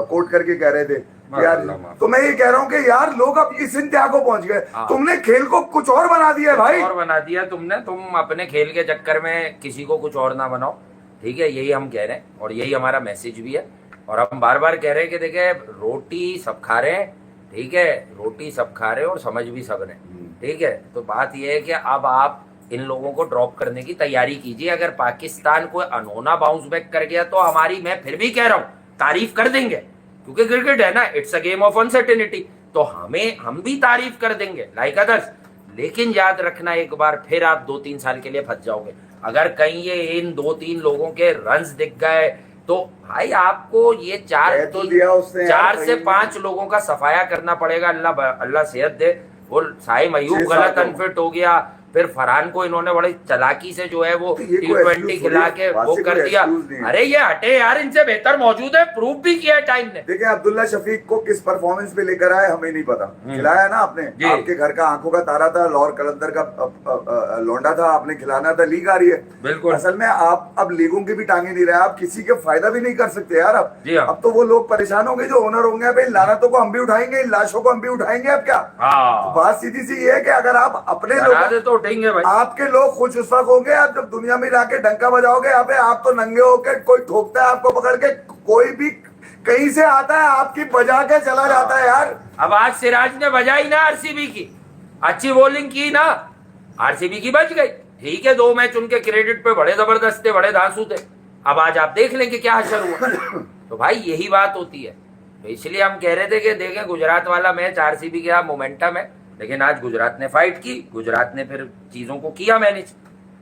कोट करके कह रहे थे कि यार, तो मैं ये कह रहा हूँ कि यार लोग अब इस इंतहा को पहुंच गए, हाँ। तुमने खेल को कुछ और बना दिया है भाई। और बना दिया तुमने, तुम अपने खेल के चक्कर में किसी को कुछ और ना बनाओ, ठीक है, यही हम कह रहे हैं और यही हमारा मैसेज भी है। और हम बार बार कह रहे हैं कि देखे, रोटी सब खा रहे हैं, ठीक है, रोटी सब खा रहे हैं और समझ भी सब रहे हैं, ठीक है। तो बात यह है कि अब आप इन लोगों को ड्रॉप करने की तैयारी कीजिए। अगर पाकिस्तान कोई अनहोना बाउंस बैक कर गया तो हमारी, मैं फिर भी कह रहा हूँ, तारीफ कर देंगे, क्योंकि क्रिकेट है ना, it's a game of uncertainty, तो हम भी तारीफ कर देंगे लाइक अदर्स। लेकिन याद रखना, एक बार फिर आप 2-3 साल के लिए फंस जाओगे। अगर कहीं ये इन 2-3 लोगों के रन्स दिख गए तो भाई आपको ये चार से 5 लोगों का सफाया करना पड़ेगा। अल्लाह सेहत दे। वो साहिब अयूब गलत अनफिट हो गया, फिर फरहान को इन्होंने बड़ी चालाकी से जो है वो T20 खिला के वो कर दिया। अरे ये हटे यार, इनसे बेहतर मौजूद है, प्रूव भी किया है टाइम ने। देखिए, अब्दुल्ला शफीक को किस परफॉर्मेंस पे लेकर आए हमें नहीं पता, खिलाया ना आपने, आपके घर का आंखों का तारा था, लाहौर कलंदर का लौंडा था, आपने खिलाना था, लीग आ रही है। बिल्कुल। असल में आप अब लीगों की भी टांगे नहीं रहे, आप किसी के फायदा भी नहीं कर सकते यार। अब तो वो लोग परेशान होंगे जो ओनर होंगे, भाई लानतों को हम भी उठाएंगे, इन लाशों को हम भी उठाएंगे। अब क्या बात सीधी सी ये है कि अगर आप अपने लोग तो उठेंगे भाई, आपके लोग खुश उस वक्त होंगे आप जब दुनिया में जाके डंका बजाओगे। अबे आप तो नंगे होकर, कोई ठोकता है आपको पकड़ के, कोई भी कहीं से आता है आपकी बजा के चला जाता है यार। अब आज सिराज ने बजाई ना आरसीबी की, अच्छी बॉलिंग की ना, आरसीबी की बच गई, ठीक है, 2 मैच उनके क्रेडिट पे बड़े जबरदस्त थे, बड़े धांसू थे। अब आज आप देख लेंगे क्या हशर हुआ। तो भाई यही बात होती है। तो इसलिए हम कह रहे थे कि देखें, गुजरात वाला मैच आरसीबी के मोमेंटम है, लेकिन आज गुजरात ने फाइट की, गुजरात ने फिर चीजों को किया मैनेज।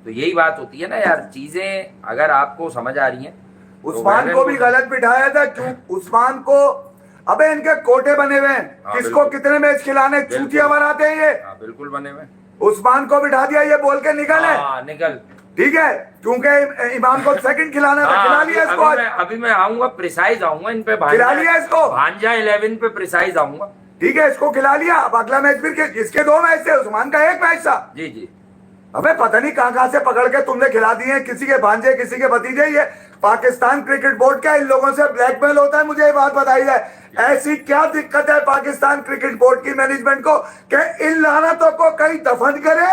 तो यही बात होती है ना यार, चीजें अगर आपको समझ आ रही हैं। उस्मान को भी गलत बिठाया था, क्यों उस्मान को, अबे इनके कोटे बने हुए हैं, किसको कितने मैच खिलाने, चूतिया बनाते हैं ये। बिल्कुल बने हुए। उस्मान को बिठा दिया, ये बोल के निकल है, निकल, ठीक है, क्योंकि इमाम को सेकंड खिलाना था, खिला लिया इसको। अभी मैं आऊंगा, प्रिसाइज आऊंगा इन पे, खिला लिया इसको, भांजा 11 पे प्रिसाइज आऊंगा, ठीक है, इसको खिला लिया। अब अगला मैच फिर इसके 2 मैच थे, उस्मान का 1 मैच था। जी जी। अबे पता नहीं कहां से पकड़ के तुमने खिला दिए, किसी के भांजे, किसी के भतीजे। ये पाकिस्तान क्रिकेट बोर्ड का इन लोगों से ब्लैकमेल होता है, मुझे ये बात बताई जाए। ऐसी क्या दिक्कत है पाकिस्तान क्रिकेट बोर्ड की मैनेजमेंट को कि इन लानतों को कहीं दफन करे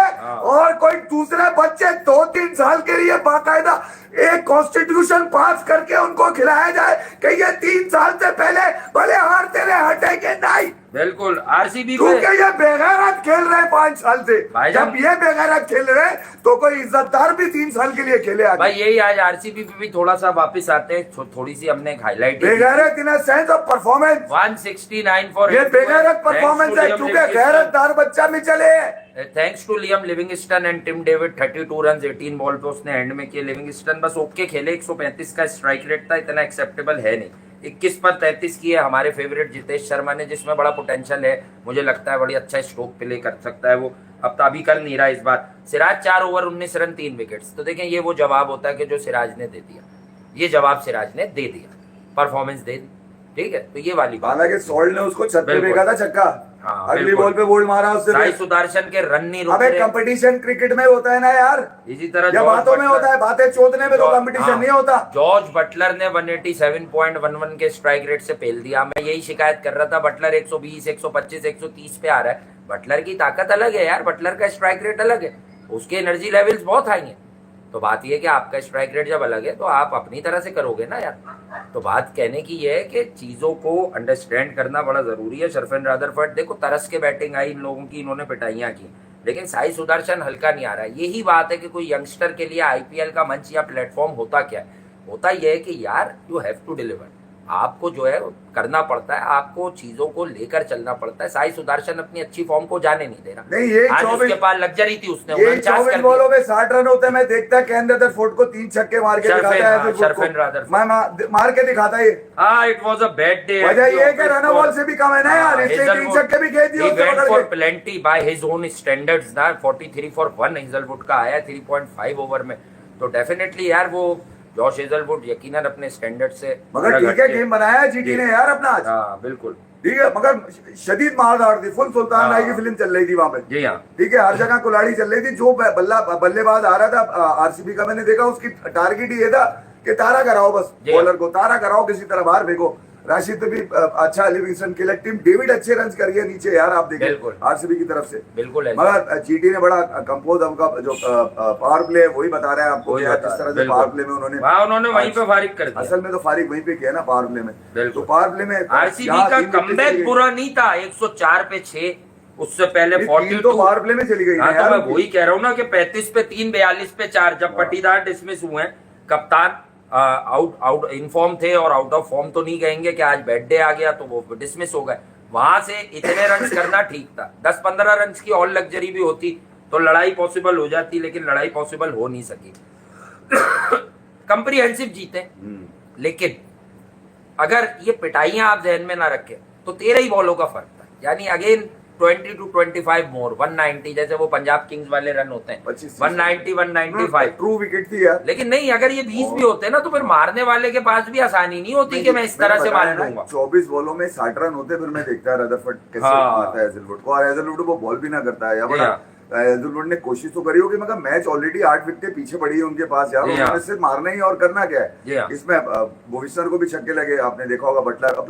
और कोई दूसरे बच्चे 2-3 साल के लिए बाकायदा एक कॉन्स्टिट्यूशन पास करके उनको खिलाया जाए कि ये 3 साल से पहले भले हारते रहे, हटेंगे नहीं। बिल्कुल। आरसीबी क्योंकि ये बेगैरत खेल रहे 5 साल से, जब ये बेगैरत खेल रहे तो कोई इज्जतदार भी 3 साल के लिए खेले आगे। भाई यही आज आरसीबी पे भी थोड़ा सा वापस आते हैं, थोड़ी सी हमने हाईलाइट, बेगैरत in sense of performance, 169 for ये बेगैरत परफॉर्मेंस है, क्योंकि गैरतदार बच्चा में चले। Thanks to Liam Livingstone and Tim David, 32 run 18 ball पे उसने एंड में किए। लिविंगस्टन बस ओके खेले, 135 का स्ट्राइक रेट था, इतना एक्सेप्टेबल है नहीं। 21 पर 33 की है हमारे फेवरेट जितेश शर्मा ने, जिसमें बड़ा पोटेंशियल है, मुझे लगता है बड़ी अच्छा स्ट्रोक प्ले कर सकता है वो। अब तो अभी कर नहीं रहा इस बार। Siraj 4 over 19 run 3 wickets. तो देखें, ये वो जवाब होता है कि जो सिराज ने दे दिया, ये जवाब सिराज ने दे दिया, परफॉर्मेंस दे दी, ठीक है। तो ये वाली बात, हालांकि सॉल्ट ने उसको छत पे फेंका था छक्का, हाँ, अगली बॉल पे बोल्ड मारा उससे। साई सुदर्शन के रन नहीं रुक अबे रहे। कंपटीशन क्रिकेट में होता है ना यार, इसी तरह ये बातों में होता है, बातें चोदने में तो कंपटीशन नहीं होता। जॉर्ज बटलर ने 187.11 के स्ट्राइक रेट से पेल दिया। मैं यही शिकायत कर रहा था, बटलर 120, 125, 130 पे आ रहा है। बटलर की ताकत अलग है यार, बटलर का स्ट्राइक रेट अलग है, उसके एनर्जी लेवल्स बहुत हाई हैं। तो बात यह है कि आपका स्ट्राइक रेट जब अलग है तो आप अपनी तरह से करोगे ना यार। तो बात कहने की यह है कि चीजों को अंडरस्टैंड करना बड़ा जरूरी है। शरफन रादरफर्ड देखो, तरस के बैटिंग आई इन लोगों की, इन्होंने पिटाइयां की, लेकिन साई सुदर्शन हल्का नहीं आ रहा है। यही बात है कि कोई यंगस्टर के लिए आईपीएल का मंच या प्लेटफॉर्म होता क्या है, होता यह है कि यार यू हैव टू डिलीवर, आपको जो है करना पड़ता है, आपको चीजों को लेकर चलना पड़ता है। साई सुदर्शन अपनी अच्छी फॉर्म को जाने नहीं दे रहा। नहीं, ये आज 24 उसके पास लग्जरी थी, उसने ये 49 24 कर बॉलों दिए। में 60 रन होते हैं। मैं देखता केन रदरफोर्ड को 3 छक्के मार के दिखाता है, मार के दिखाता है। हाँ, it was a bad day. वजह ये है कि रन बॉल से भी कम है ना यार, इसलिए 3 छक्के भी खेल दिए उसने पकड़ फॉर के। Plenty by his own standards ना। 43 फॉर 1 हेजलवुड का आया 3.5 ओवर में, तो डेफिनेटली यार वो जॉश हेजलवुड यकीनन अपने स्टैंडर्ड से मगर ठीक है, गेम बनाया है जीटी ने यार अपना आज। हाँ बिल्कुल ठीक है, मगर शदीद मारधाड़ थी, फुल सुल्तान राय की फिल्म चल रही थी वहां पे। जी हाँ, ठीक है, हर जगह कुल्हाड़ी चल रही थी। जो बल्लेबाज आ रहा था आरसीबी का, मैंने देखा उसकी टारगेट ही ये था कि तारा कराओ, बस बॉलर को तारा कराओ, किसी तरह बाहर फेंको। राशिद भी अच्छा, लिविंगस्टन की टीम, डेविड अच्छे रन कर गया नीचे यार, आप देखिए आरसीबी की तरफ से बिल्कुल। मगर जीटी ने बड़ा कंपोज, उनका जो पावर प्ले है वही बता रहे हैं आपको, जिस तरह से पावर प्ले में उन्होंने वहीं पे फारिग कर दिया। असल में तो फारिग वहीं पे किया ना पावर प्ले में। तो पावर प्ले में आरसीबी का कमबैक बुरा नहीं था, 104 पे 6, उससे पहले 42 तो पावर प्ले में चली गई। हाँ, तो मैं वही कह रहा हूँ ना कि 35 पे 3, 42 पे 4, जब पट्टीदार डिसमिस हुए हैं, कप्तान आउट इनफॉर्म थे और आउट ऑफ फॉर्म तो नहीं कहेंगे कि आज बैड डे आ गया तो वो डिसमिस हो गए। वहां से इतने रन करना ठीक था, 10-15 रन की और लग्जरी भी होती तो लड़ाई पॉसिबल हो जाती, लेकिन लड़ाई पॉसिबल हो नहीं सकी। कंप्रीहेंसिव जीते, लेकिन अगर ये पिटाइयां आप जहन में ना रखें तो 13 ही बॉलों का फर्क था, यानी अगेन 20 to 25 मोर 190, जैसे वो पंजाब किंग्स वाले रन होते हैं 190 195 ट्रू विकेट थी यार। लेकिन नहीं, अगर ये 20 भी होते ना तो फिर मारने वाले के पास भी आसानी नहीं होती कि मैं इस तरह से मार लूंगा। 24 बॉलों में 60 रन होते, फिर मैं देखता है रदरफोर्ड कैसे मारता है हेजलवुड को, और हेजलवुड वो बॉल भी ना करता है। या हेजलवुड ने कोशिश तो करी होगी, मगर मैच ऑलरेडी 8 विकेट पीछे पड़ी है उनके पास यार, उन्होंने सिर्फ मारना ही और करना क्या है। इसमें भुवनेश्वर को भी छक्के लगे, आपने देखा होगा।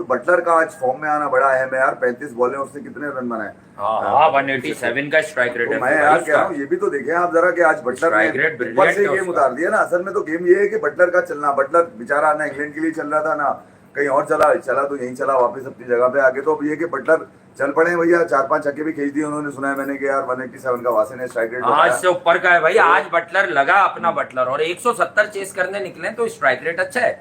बटलर का आज फॉर्म में आना बड़ा अहम है यार, 35 बॉलें उसने कितने रन बनाए। 187 का स्ट्राइक रेट है। मैं यार कह रहा हूँ ये भी तो देखें आप जरा कि आज बटलर ने ऊपर से गेम उतार दिया ना। असल में तो गेम ये है कि बटलर का चलना, बटलर बेचारा ना इंग्लैंड के लिए चल रहा था ना कहीं और चला तो यहीं चला वापस अपनी जगह पे आगे। तो अब ये कि बटलर चल पड़े भैया, 4-5 छक्के भी खींच दिए उन्होंने, सुना है मैंने कि यार 187 का वासे ने स्ट्राइक रेट आज से ऊपर का है भाई। आज बटलर लगा अपना बटलर, और 170 चेस करने निकले तो स्ट्राइक रेट अच्छा है,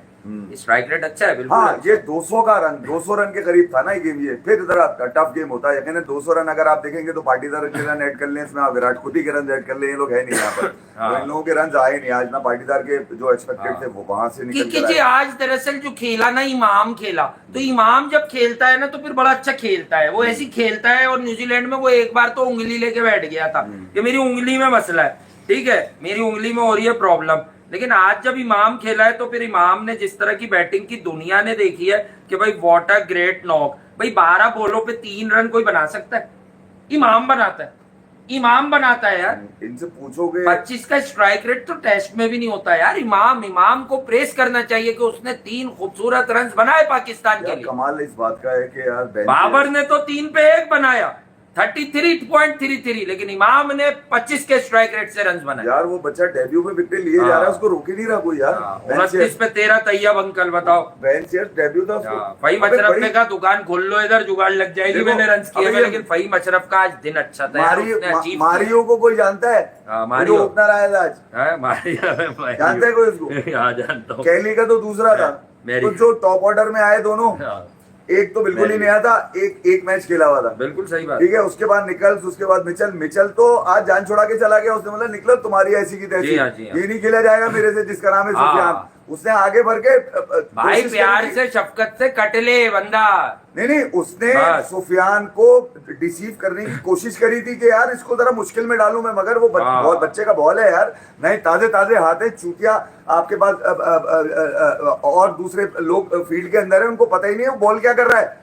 स्ट्राइक रेट अच्छा है बिल्कुल। हाँ, ये 200 रन के करीब था ना ये गेम। ये फिर इधर टफ गेम होता है, यानी 200 रन अगर आप देखेंगे तो पाटीदार के रन ऐड कर लें इसमें, आप विराट कोहली के रन ऐड कर लें, ये लोग है नहीं यहाँ पर। तो इन लोगों के रन आए नहीं आज ना, पाटीदार के जो एक्सपेक्टेड थे वो वहां से निकल के आज दरअसल जो खेला ना, इमाम खेला, तो इमाम जब खेलता है ना तो फिर बड़ा अच्छा खेलता है, वो ऐसी खेलता है। और न्यूजीलैंड में वो एक बार तो उंगली लेके बैठ गया था कि मेरी उंगली में मसला है, ठीक है, मेरी उंगली में हो रही है प्रॉब्लम। लेकिन आज जब इमाम खेला है तो फिर इमाम ने जिस तरह की बैटिंग की दुनिया ने देखी है कि भाई व्हाट अ ग्रेट नॉक। भाई 12 बॉलों पे 3 रन कोई बना सकता है? इमाम बनाता है, इमाम बनाता है यार। इनसे पूछोगे 25 का स्ट्राइक रेट तो टेस्ट में भी नहीं होता यार। इमाम को प्रेस करना चाहिए कि उसने 3 खूबसूरत रन बनाए पाकिस्तान के लिए। कमाल इस बात का है कि यार बाबर ने तो 3 पे 1 बनाया, 33.33, लेकिन इमाम ने 25 के स्ट्राइक रेट से रन बनाए। यार वो बच्चा डेब्यू में विकेट लिए जा रहा है, उसको रोक ही नहीं रहा कोई यार। 29 पे 13 तैयब अंकल, बताओ डेब्यू था उसको। फहीम अशरफ का दुकान खोल लो, इधर जुगाड़ लग जाएगी। मैंने रन किए, लेकिन फहीम अशरफ का आज दिन अच्छा था। मारियो को कोई जानता है? मारियो ओपनर आया था आज, मारियो जानता है कोई उसको? जानता हूँ। कैली का तो दूसरा था, तो जो टॉप ऑर्डर में आए दोनों, एक तो बिल्कुल ही नया था, एक मैच खेला हुआ था। बिल्कुल सही बात। ठीक है, उसके बाद निकल्स, उसके बाद मिचल तो आज जान छोड़ा के चला गया। उसने बोला निकलो तुम्हारी ऐसी की तैसी, ये नहीं खेला जाएगा मेरे से जिसका नाम है सुफियान। उसने आगे भर के भाई प्यार से शफकत से कट ले बंदा। नहीं, उसने सुफियान को डिसीव करने की कोशिश करी थी कि यार इसको जरा मुश्किल में डालूं मैं, मगर वो बहुत बच्चे का बॉल है यार, नहीं ताजे हाथ है, चूतिया आपके पास और दूसरे लोग फील्ड के अंदर है, उनको पता ही नहीं है बॉल क्या कर रहा है,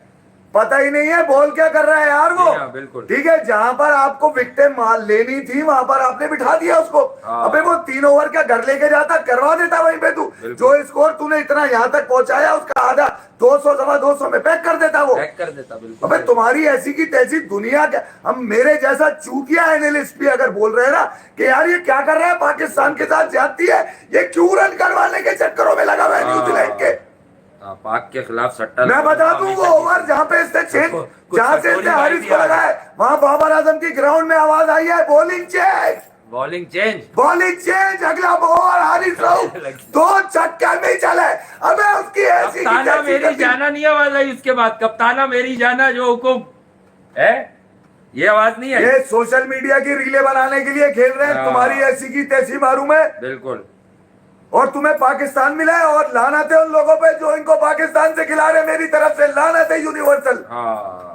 पता ही नहीं है बॉल क्या कर रहा है यार वो। बिल्कुल ठीक है, जहां पर आपको विकेट मार लेनी थी वहां पर आपने बिठा दिया उसको। अबे वो 3 ओवर का घर लेके जाता, करवा देता वहीं पे तू। जो स्कोर तूने इतना यहां तक पहुंचाया उसका आधा 200 सवा 200 में पैक कर देता वो, पैक कर देता। बिल्कुल। अबे तुम्हारी ऐसी की तैसी दुनिया क्या, हम मेरे जैसा चूतिया एनालिस्ट भी अगर बोल रहे हैं ना कि यार ये क्या कर रहा है, पाकिस्तान के साथ ज्यादती है, ये क्यों रन करवाने के चक्करों में लगा हुआ है न्यूजीलैंड के। पाक के खिलाफ सट्टा मैं बता दूं वो ओवर जहां पे इसने हारिस को लगा है, वहां बाबर आजम की ग्राउंड में आवाज आई है bowling change, bowling change, bowling change, अगला बॉल हारिस राउफ 2 छक्के नहीं चले। अबे उसकी ऐसी की कप्ताना तैसी मेरी करती। जाना नहीं आवाज आई उसके बाद, कप्ताना मेरी जाना जो हुकुम है, ये आवाज नहीं है। ये सोशल मीडिया की रीलें बनाने के लिए खेल रहे हैं, हाँ। तुम्हारी ऐसी की तैसी मारू मैं, बिल्कुल। और तुम्हें पाकिस्तान मिला है, और लानत है उन लोगों पे जो इनको पाकिस्तान से खिला रहे। मेरी तरफ से लानत है यूनिवर्सल। हाँ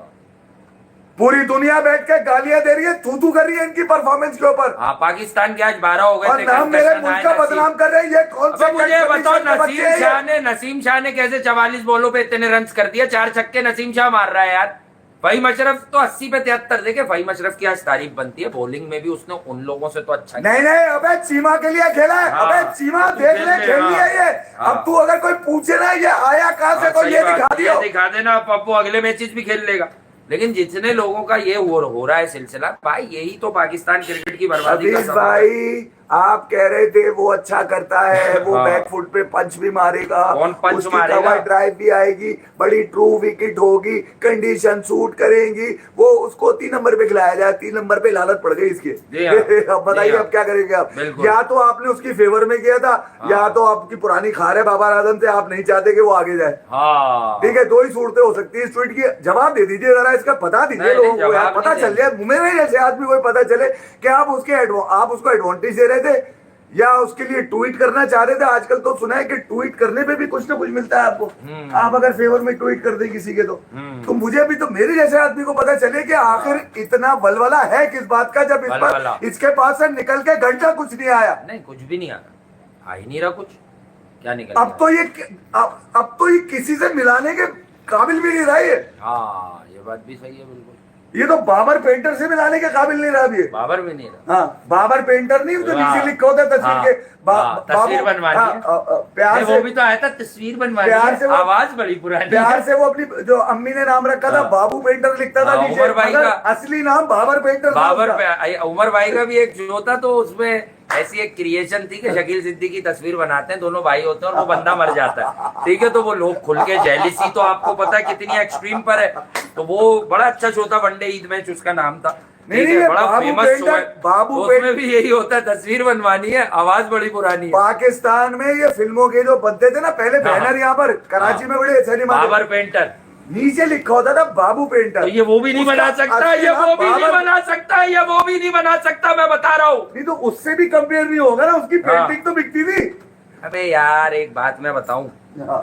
पूरी दुनिया बैठ के गालियां दे रही है, थू कर रही है इनकी परफॉर्मेंस के ऊपर, हाँ, पाकिस्तान के आज 12 हो गए और थे। नाम मेरे मुल्क का बदनाम कर रहे हैं। ये कौन से मुझे बताओ, कंपटीशन नसीम शाह ने कैसे 44 बॉलों पे इतने रन कर दिया? 4 छक्के नसीम शाह मार रहा है यार। फहीम अशरफ तो 80 पे 73। देखे फहीम अशरफ की आज तारीफ बनती है, बॉलिंग में भी उसने उन लोगों से तो अच्छा नहीं नहीं, अबे चीमा के लिए खेला है। हाँ, अबे चीमा देख ले, खेल लिया ये। हाँ। अब तू अगर कोई पूछे ना ये आया कहां से, तो सही ये बात, दिखा दियो। दिखा देना, पप्पू अगले मैचेस भी खेल लेगा। लेकिन जितने लोगों का ये हो रहा है सिलसिला, भाई यही तो पाकिस्तान क्रिकेट की बर्बादी का अजीज सबब है। भाई आप कह रहे थे वो अच्छा करता है, वो हाँ। बैक फुट पे पंच भी मारेगा, कौन पंच उसकी मारेगा? कवर ड्राइव भी आएगी, बड़ी ट्रू विकेट होगी, कंडीशन सूट करेंगी, वो उसको 3 नंबर पे खिलाया जाए। 3 नंबर पे लालच पड़ गई इसकी। जी हाँ। अब बताइए जी हाँ। अब क्या करेंगे आप? बिल्कुल। या तो आपने उसकी फेवर में किया था, या तो आपकी पुरानी खार है बाबर आजम से, आप नहीं चाहते कि वो आगे जाए। हाँ ठीक है, 2 ही सूरतें हो सकती है इस ट्वीट की। जवाब दे दीजिए जरा, इसका पता दीजिए नहीं, लोगों को जवाब यार, नहीं पता चल देंगे। जाए, मेरे जैसे आदमी को पता चले कि आप उसको एडवांटेज दे रहे थे या उसके लिए ट्वीट करना चाह रहे थे। आजकल तो सुना है कि ट्वीट करने पे भी कुछ ना कुछ मिलता है आपको, आप अगर फेवर में ट्वीट कर दे किसी के तो मुझे भी, तो मेरे जैसे आदमी को पता चले कि आखिर इतना बलवला है किस बात का, जब इसके पास से निकल के घंटा कुछ नहीं आया। नहीं, कुछ भी नहीं आया, आ ही नहीं रहा कुछ, क्या निकल अब तो ये किसी से मिलाने के काबिल भी नहीं रहा ये। हाँ, ये बात भी सही है बिल्कुल। ये तो बाबर पेंटर से मिलाने के काबिल नहीं रहा अभी। बाबर भी नहीं रहा। हाँ, बाबर पेंटर नहीं, तो नीचे लिखा होता है तस्वीर के तस्वीर बनवानी है। प्यार नहीं, से वो भी तो आया था, तस्वीर बनवानी प्यार से है, आवाज बड़ी पुरानी प्यार है। से वो अपनी जो अम्मी ने नाम रखा था बाबू पेंटर लिखता था हाँ, नीचे, उमर भाई मगर का असली नाम बाबर पेंटर था बाबर उसका। उमर भाई का भी एक जो था, तो उसमें ऐसी एक क्रिएशन थी कि शकील सिद्दीकी की तस्वीर बनाते हैं, दोनों भाई होते हैं और वो बंदा मर जाता है। ठीक है, तो वो लोग खुल के जेलिसी तो आपको पता है कितनी एक्सट्रीम पर है। तो वो बड़ा अच्छा शो था, वनडे ईद मैच उसका नाम था। नहीं, ठीक है, बड़ा बाबू फेमस शो है। पेंटर, बाबू तो उसमें भी यही होता है, तस्वीर बनवानी है, आवाज बड़ी पुरानी है। पाकिस्तान में ये फिल्मों के जो बनते थे ना पहले, बैनर यहाँ पर कराची में बड़े अच्छे बाबर पेंटर, नीचे लिखा होता था बाबू पेंटर। तो ये वो भी नहीं बना सकता, ये वो भी नहीं बना सकता, ये वो भी नहीं बना सकता, मैं बता रहा हूँ। नहीं तो उससे भी कंपेयर नहीं होगा ना, उसकी पेंटिंग तो बिकती थी। अबे यार एक बात मैं बताऊं, हाँ,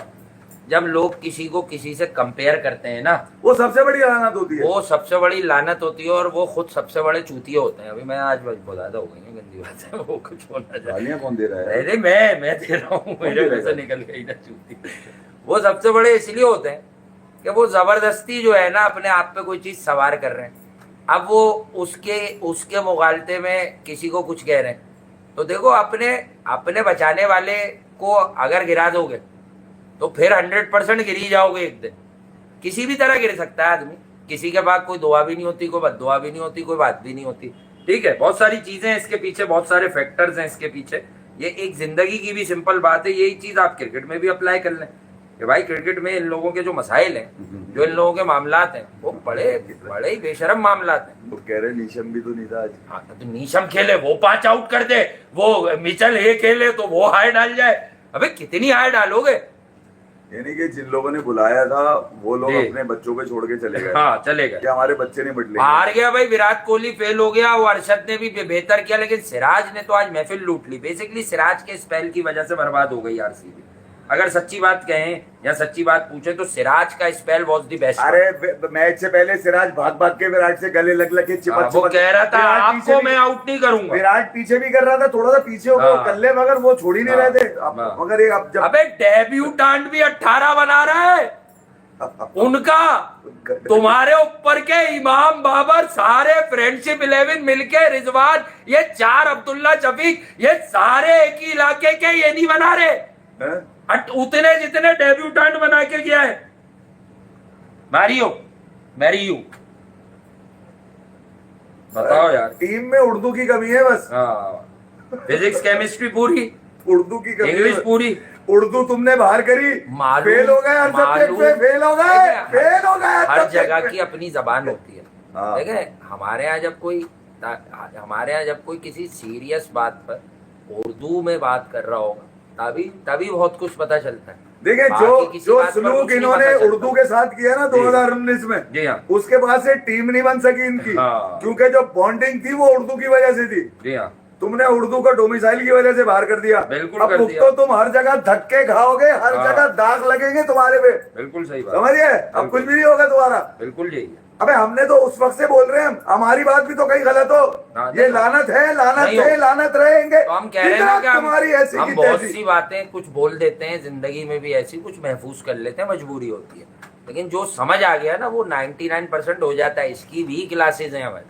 जब लोग किसी को किसी से कंपेयर करते हैं ना, वो सबसे बड़ी लानत होती है। वो सबसे बड़ी लानत होती है, और वो खुद सबसे बड़े चूतिए होते हैं। अभी मैं आज बता हो गई है, गंदी बात है, वो कुछ होना चाहिए। गालियां कौन दे रहा है? अरे मैं दे रहा हूँ, मेरे मुंह से निकल गई ना चूती। वो सबसे बड़े इसलिए होते हैं कि वो जबरदस्ती जो है ना अपने आप पे कोई चीज सवार कर रहे हैं। अब वो उसके मुगालते में किसी को कुछ कह रहे हैं, तो देखो अपने बचाने वाले को अगर गिरा दोगे तो फिर 100% गिर ही जाओगे एक दिन। किसी भी तरह गिर सकता है आदमी, किसी के बाद कोई दुआ भी नहीं होती, कोई बद्दुआ भी नहीं होती, कोई बात भी नहीं होती। ठीक है, बहुत सारी चीजें हैं इसके पीछे, बहुत सारे फैक्टर्स हैं इसके पीछे। ये एक जिंदगी की भी सिंपल बात है, यही चीज आप क्रिकेट में भी अप्लाई कर लें कि भाई क्रिकेट में इन लोगों के जो मसाइल हैं, जो इन लोगों के मामलात हैं, वो बड़े ही बेशरम मामलात हैं। वो कह रहे नीशम भी तो नहीं था आज। हाँ, तो नीशम खेले वो 5 आउट कर दे, वो मिचेल हे खेले तो वो हार डाल जाए। अबे कितनी हार डालोगे? यानी कि जिन लोगों ने बुलाया था वो लोग अपने बच्चों को छोड़ के चले गए। हाँ, चले गए। क्या हमारे बच्चे नहीं बदले? हार गया भाई, विराट कोहली फेल हो गया, वो अरशद ने भी बेहतर किया, लेकिन सिराज ने तो आज महफिल लूट ली। बेसिकली सिराज के स्पेल की वजह से बर्बाद हो गई आरसीबी। अगर सच्ची बात कहें या सच्ची बात पूछे तो सिराज का स्पेल वाज द बेस्ट। अरे मैच से पहले सिराज भाग के विराट से गले लग के चिपक वो कह रहा था आपको मैं आउट नहीं करूंगा। विराट पीछे भी कर रहा था, थोड़ा सा पीछे होकर कर ले, मगर वो छोड़ ही नहीं रहे थे। मगर अबे डेब्यूटेंट भी 18 बना रहा है उनका। तुम्हारे ऊपर के इमाम बाबर, सारे फ्रेंडशिप 11 मिलके, रिजवान, ये 4 अब्दुल्ला शफीक, ये सारे एक ही इलाके के, ये नहीं बना रहे उतने जितने डेब्यूटेंट बना के गया है। मैरियो बताओ यार, टीम में उर्दू की कमी है बस। फिजिक्स केमिस्ट्री पूरी, उर्दू की कमी, इंग्लिश पूरी। उर्दू तुमने बाहर करी, फेल हो गए हर सब्जेक्ट पे, फेल हो गए। हर जगह की अपनी जबान होती है, हाँ। देखे हमारे यहाँ जब कोई किसी सीरियस बात पर उर्दू में बात कर रहा होगा तभी तभी बहुत कुछ पता चलता है। देखिए बाकी जो किसी जो बात पर सलूक कुछ नहीं इन्होंने पता चलता। उर्दू के साथ किया ना जी। 2019 में, जी हाँ। उसके बाद से टीम नहीं बन सकी इनकी। हाँ। क्योंकि जो बॉन्डिंग थी वो उर्दू की वजह से थी। जी हाँ, तुमने उर्दू को डोमिसाइल की वजह से बाहर कर दिया। बिल्कुल अब कर दिया। तो तुम हर जगह धक्के खाओगे, हर हाँ। जगह दाग लगेंगे तुम्हारे पे, बिल्कुल सही बात, समझिए। अब कुछ भी नहीं होगा तुम्हारा। बिल्कुल यही है। अबे हमने तो उस वक्त से बोल रहे हैं, हमारी बात भी तो कहीं गलत हो। हाँ, ये लानत है, लानत नहीं हो। है, लानत रहेंगे। तो हम कह रहे हैं ना कि तुम्हारी ऐसी हम की बहुत तैसी। सी बातें कुछ बोल देते हैं जिंदगी में भी, ऐसी कुछ महफूज कर लेते हैं, मजबूरी होती है। लेकिन जो समझ आ गया ना वो 99% हो जाता है। इसकी भी क्लासेज हैं हमारे,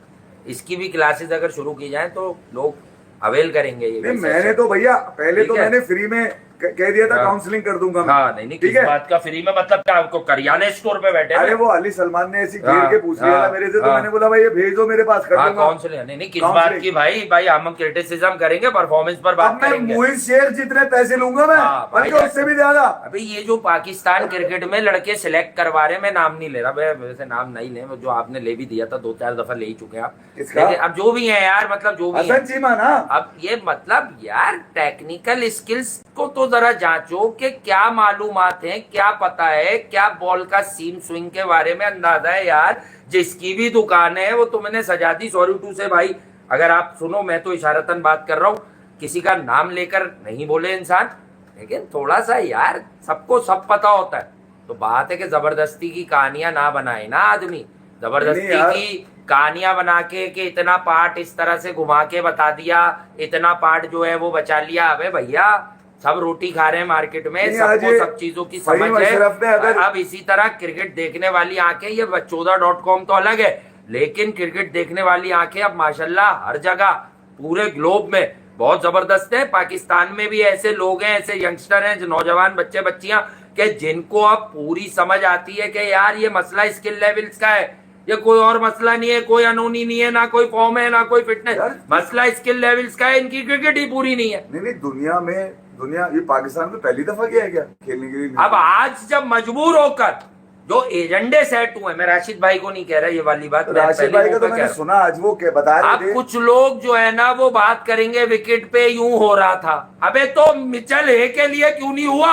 इसकी भी क्लासेज अगर शुरू की जाए तो लोग अवेल करेंगे ये। नहीं मैंने तो भैया पहले तो ठीक है। मैंने फ्री में कह दिया था हाँ। काउंसलिंग कर दूंगा मैं। हाँ, नहीं ठीक किस है। बात का फ्री में, मतलब क्या आपको करियाने स्टोर पे बैठे अरे हैं? वो अली सलमान ने ऐसी घेर हाँ, के पूछ लिया हाँ, था मेरे से, तो हाँ। मैंने बोला भाई ये भेज दो मेरे पास, कर हाँ, दूंगा। काउंसलिंग नहीं किस काउंसलिंग। बात की भाई हम क्रिटिसिज्म करेंगे, परफॉर्मेंस पर अब बात मैं करेंगे। मोहित शेख जितने पैसे लूंगा मैं, हाँ, भाई बल्कि उससे भी ज्यादा। अभी ये जो पाकिस्तान क्रिकेट में लड़के सिलेक्ट करवा रहे हैं, मैं नाम नहीं ले रहा, मैं वैसे नाम नहीं ले, जो आपने ले भी दिया था 2-4 दफा ले ही चुके हैं आप। किसका? लेकिन अब जो भी है यार, मतलब जो भी है, हसन चीमा ना। अब ये मतलब यार टेक्निकल स्किल्स को तो जरा जांचो कि क्या मालूमात हैं, क्या पता है, क्या बॉल का सीम स्विंग के बारे में अंदाजा है। यार जिसकी भी दुकान है वो तुमने सजा दी। सॉरी टू से भाई, अगर आप सुनो, मैं तो इशारतन बात कर रहा हूँ, किसी का नाम लेकर नहीं बोले इंसान, लेकिन थोड़ा सा यार सबको सब पता होता है। तो बात है कि जबरदस्ती की कहानियां ना बनाए ना आदमी, जबरदस्ती की कहानियां बना के कि इतना पार्ट इस तरह से घुमा के बता दिया, इतना पार्ट जो है वो बचा लिया। अबे भैया सब रोटी खा रहे हैं मार्केट में, सबको सब चीजों की समझ है। अब इसी तरह क्रिकेट देखने वाली आंखें, ये 14.com तो अलग है, लेकिन क्रिकेट देखने वाली आंखें अब माशाल्लाह हर जगह पूरे ग्लोब में बहुत जबरदस्त है। पाकिस्तान में भी ऐसे लोग हैं, ऐसे यंगस्टर हैं, जो नौजवान बच्चे बच्चियां के जिनको अब पूरी समझ आती है कि यार ये मसला स्किल लेवल्स का है, ये कोई और मसला नहीं है, कोई अनूनी नहीं है, ना कोई फॉर्म है, ना कोई फिटनेस, मसला स्किल लेवल्स का है। इनकी क्रिकेट ही पूरी नहीं है। नहीं दुनिया ये पाकिस्तान में पहली दफा गया है क्या खेलने के लिए? अब आज जब मजबूर होकर जो एजेंडे सेट हुए, मैं राशिद भाई को नहीं कह रहा ये वाली बात, राशिद भाई का तो मैंने सुना आज वो क्या बता रहे थे। अब कुछ लोग जो है ना वो बात करेंगे विकेट पे यूं हो रहा था। अबे तो मिचेल हे के लिए क्यों नहीं हुआ?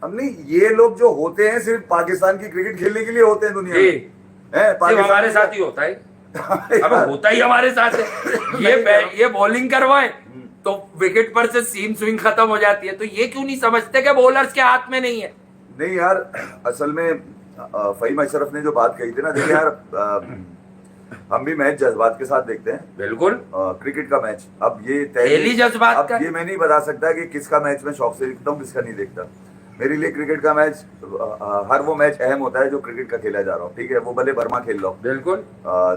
अब नहीं, ये लोग जो होते हैं सिर्फ पाकिस्तान की क्रिकेट खेलने के लिए होते हैं दुनिया में, सिर्फ हमारे साथ ही होता है। अब होता ही हमारे साथ है। ये बॉलिंग करवाए तो विकेट पर से सीम स्विंग खत्म हो जाती है। तो ये क्यों नहीं समझते कि बॉलर्स के हाथ में नहीं है? नहीं यार, असल में फहीम अशरफ ने जो बात कही थी ना, देखिए यार हम भी मैच जज्बात के साथ देखते हैं, बिल्कुल क्रिकेट का मैच। अब ये जज्बात का, ये मैं नहीं बता सकता कि किसका मैच मैं शौक से देखता हूँ, किसका नहीं देखता। मेरे लिए क्रिकेट का मैच हर वो मैच अहम होता है जो क्रिकेट का खेला जा रहा हो, ठीक है, वो भले बर्मा खेल लो, बिल्कुल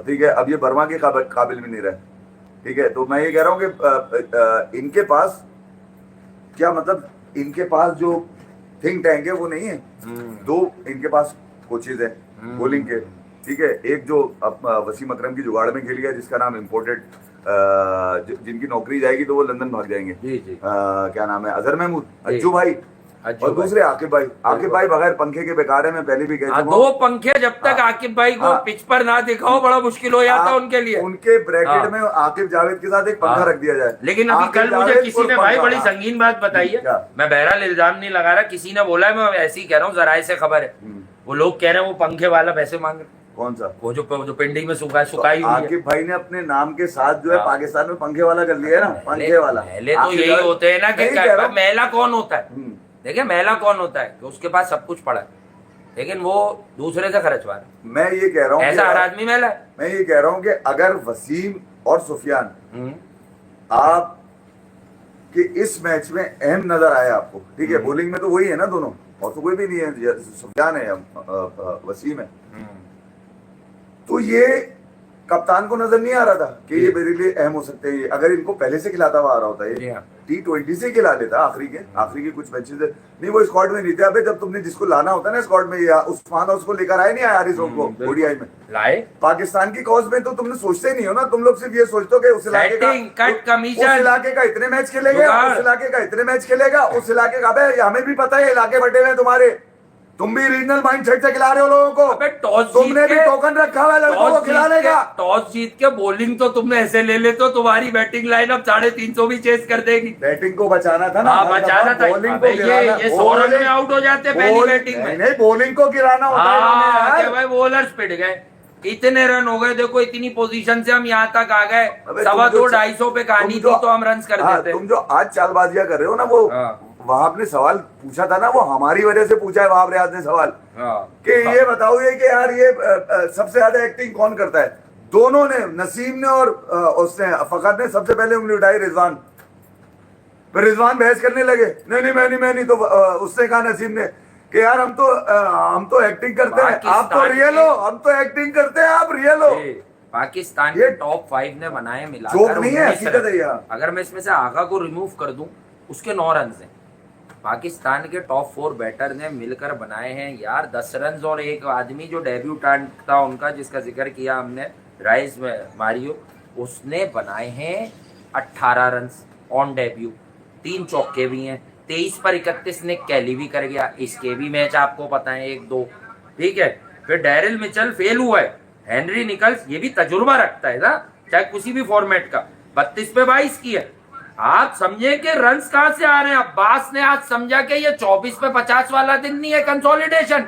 ठीक है। अब ये बर्मा के काबिल भी नहीं रहे, ठीक है। तो मैं ये कह रहा हूँ कि इनके पास क्या मतलब, इनके पास जो थिंक टैंक है वो नहीं है। दो इनके पास कोचेज हैं बॉलिंग के, ठीक है। एक जो वसीम अकरम की जुगाड़ में खेल गया, जिसका नाम इम्पोर्टेड, जिनकी नौकरी जाएगी तो वो लंदन भाग जाएंगे। जी। क्या नाम है, अजहर महमूद, अज्जू भाई, और दूसरे आकिब भाई बगैर पंखे के बेकार है। मैं पहले भी कह चुका हूं, 2 पंखे जब तक आकिब भाई को पिच पर ना दिखाओ बड़ा मुश्किल हो जाता है उनके लिए। उनके ब्रैकेट में आकिब जावेद के साथ एक पंखा रख दिया जाए। लेकिन अभी कल मुझे किसी ने भाई बड़ी संगीन बात बताई है, मैं बहरहाल इल्जाम नहीं लगा रहा, किसी ने बोला है, मैं ऐसे ही कह रहा हूँ, जराये से खबर है, वो लोग कह रहे हैं वो पंखे वाला पैसे मांग रहे। कौन सा? वो जो पिंडी में सुखाई हुई है। आकिब भाई ने अपने नाम के साथ जो है पाकिस्तान में पंखे वाला कर लिया है ना, पंखे वाला। पहले तो यही होते हैं ना कि महिला कौन होता है, देखिए महिला कौन होता है कि उसके पास सब कुछ पड़ा है, लेकिन वो दूसरे से खर्च रहा है। मैं ये कह रहा हूँ, ऐसा हर आदमी महिला है। मैं ये कह रहा हूँ कि अगर वसीम और सुफियान आप कि इस मैच में अहम नजर आए आपको, ठीक है, बॉलिंग में तो वही है ना दोनों, और तो कोई भी नहीं है, सुफियान है, वसीम है, तो ये कप्तान को नजर नहीं आ रहा था कि ये मेरे लिए अहम हो सकते हैं। अगर इनको पहले से खिलाता हुआ आ रहा होता है, T20 से खिला लेता आखिरी के कुछ मैचेस नहीं, वो स्क्वाड में नहीं थे। अबे जब तुमने जिसको लाना होता है ना स्क्वाड में, या उस्मान उसको लेकर आए नहीं, हारिस को ओडीआई में लाए, पाकिस्तान की कॉज में, तो तुमने सोचते ही नहीं हो ना, तुम लोग सिर्फ ये सोचते हो कि उस इलाके का इतने मैच खेलेगा, उस इलाके का इतने मैच खेलेगा, उस इलाके का। अबे हमें भी पता है इलाके बटे हुए तुम्हारे, तुम भी रीजनल माइंडसेट से खिला रहे हो लोगों को। अबे टॉस तुमने भी टोकन रखा हुआ है लड़कों को खिलाने का। टॉस जीत के बॉलिंग तो तुमने ऐसे ले ले तो तुम्हारी बैटिंग लाइनअप 350 भी चेस कर देगी। बैटिंग को बचाना था ना। हाँ बचाना था। बॉलिंग को ये 100 रन में आउट हो जाते पहली बैटिंग में। नहीं, बॉलिंग को गिराना होता है भाई बॉलर्स पिट गए, इतने रन हो गए, देखो इतनी पोजीशन से हम यहाँ तक आ गए। 250 पे कहानी थी तो हम रन कर देते। तुम जो आज चालबाजियां कर रहे हो ना, वो वहाब ने सवाल पूछा था ना, वो हमारी वजह से पूछा है वहाब रियाज ने सवाल कि ये बताओ ये कि यार ये सबसे ज्यादा एक्टिंग कौन करता है। दोनों ने, नसीम ने और उसने फकत ने सबसे पहले उंगली उठाई रिजवान। फिर रिजवान बहस करने लगे, नहीं मैं नहीं। तो उसने कहा नसीम ने कि यार हम तो एक्टिंग करते हैं, आप तो रियल हो। हम तो एक्टिंग करते हैं, आप रियल हो। पाकिस्तान के टॉप 5 ने बनाए मिलाकर, जोक नहीं है, हकीकत है यार। अगर मैं इसमें से आगा को रिमूव कर दूं, उसके 9 रन है। पाकिस्तान के टॉप 4 बैटर ने मिलकर बनाए हैं यार 10 रन। और एक आदमी जो डेब्यूटेंट था उनका, जिसका जिक्र किया हमने, राइस मारियो, उसने बनाए हैं 18 रन ऑन डेब्यू। 3 चौके भी हैं। 23 पर 31 ने कैली भी कर गया। इसके भी मैच आपको पता है 1-2, ठीक है। फिर डैरिल मिचेल फेल हुआ है। हेनरी निकल्स, ये भी तजुर्बा रखता है ना, चाहे किसी भी फॉर्मेट का। 32 पे 22 की है। आप समझे कि रन्स कहां से आ रहे हैं। अब्बास ने आज समझा कि ये 24 पे 50 वाला दिन नहीं है कंसोलिडेशन।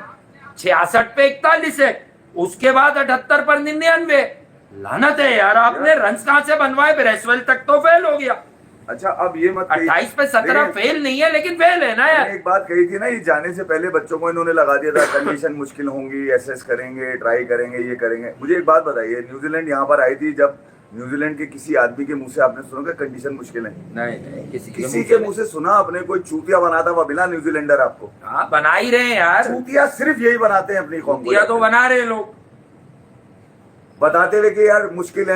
66 पे 41 है, उसके बाद 78 पर 99। लानत है यार, आपने रन्स कहां से बनवाए। ब्रेसवेल तक तो फेल हो गया। अच्छा अब ये मत 28 पे 17 फेल नहीं है, लेकिन फेल है ना यार। एक बात कही थी ना, ये जाने से पहले बच्चों को इन्होंने लगा दिया था कंडीशन मुश्किल होंगी, एसएस करेंगे, ट्राई करेंगे, ये करेंगे। मुझे एक बात बताइए, न्यूजीलैंड यहाँ पर आई थी, जब न्यूजीलैंड के किसी आदमी के मुंह से आपने सुना कि कंडीशन मुश्किल है? नहीं, किसी के मुंह से सुना आपने? कोई चूतिया बनाता हुआ मिला न्यूजीलैंडर आपको? हाँ बना ही रहे हैं यार। चूतिया सिर्फ यही बनाते हैं अपनी कौम को। तो बना रहे लोग, बताते हुए कि यार मुश्किल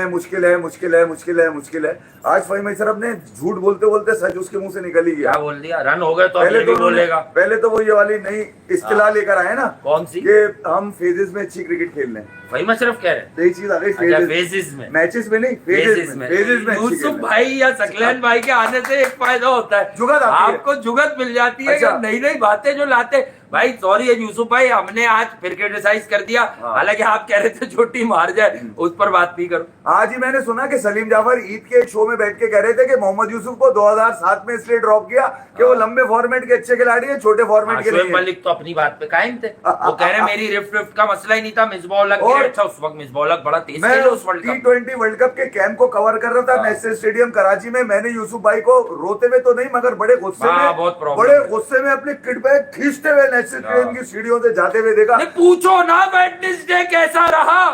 है। आज फहीम अशरफ ने झूठ बोलते बोलते सच उसके मुंह से निकल ही गया। क्या बोल दिया? रन हो गए तो पहले तो बोलेगा। पहले तो वो ये वाली नई इस्तिलाह लेकर आए ना, कौन सी? कि हम फेजेस में अच्छी क्रिकेट खेल रहे हैं। फहीम अशरफ कह रहे हैं यही चीज आ गई, फेजेस में, मैचेस में नहीं, फेजेस में। यूसुफ भाई या सकलैन भाई के आने से एक फायदा होता है, जुगत आपको जुगत मिल जाती है। अच्छा। नई नई बातें जो लाते भाई, सॉरी यूसुफ भाई, हमने आज फिर क्रिटिसाइज कर दिया। हालांकि आप कह रहे थे जो टीम हार जाए उस पर बात नहीं करो। आज ही मैंने सुना कि सलीम जाफर ईद के एक शो में बैठ के कह रहे थे कि मोहम्मद यूसुफ को 2007 में इसलिए ड्रॉप किया कि वो लंबे फॉर्मेट के अच्छे खिलाड़ी है, छोटे फॉर्मेट के नहीं। मलिक तो अपनी बात पे कायम थे, वो कह रहे मेरी रिफ्ट का मसला ही नहीं था। मिसबाह अच्छा, उस वक्त मिसबाह बड़ा तेज खेला उस world cup. T20 world cup के कैंप को कवर कर रहा था नेशनल स्टेडियम कराची में। मैंने यूसुफ भाई को रोते हुए तो नहीं, मगर बड़े गुस्से में अपनी किट पे खींचते हुए नेशनल स्टेडियम की सीढ़ियों से जाते हुए देखा। पूछो ना वेडनेसडे कैसा रहा,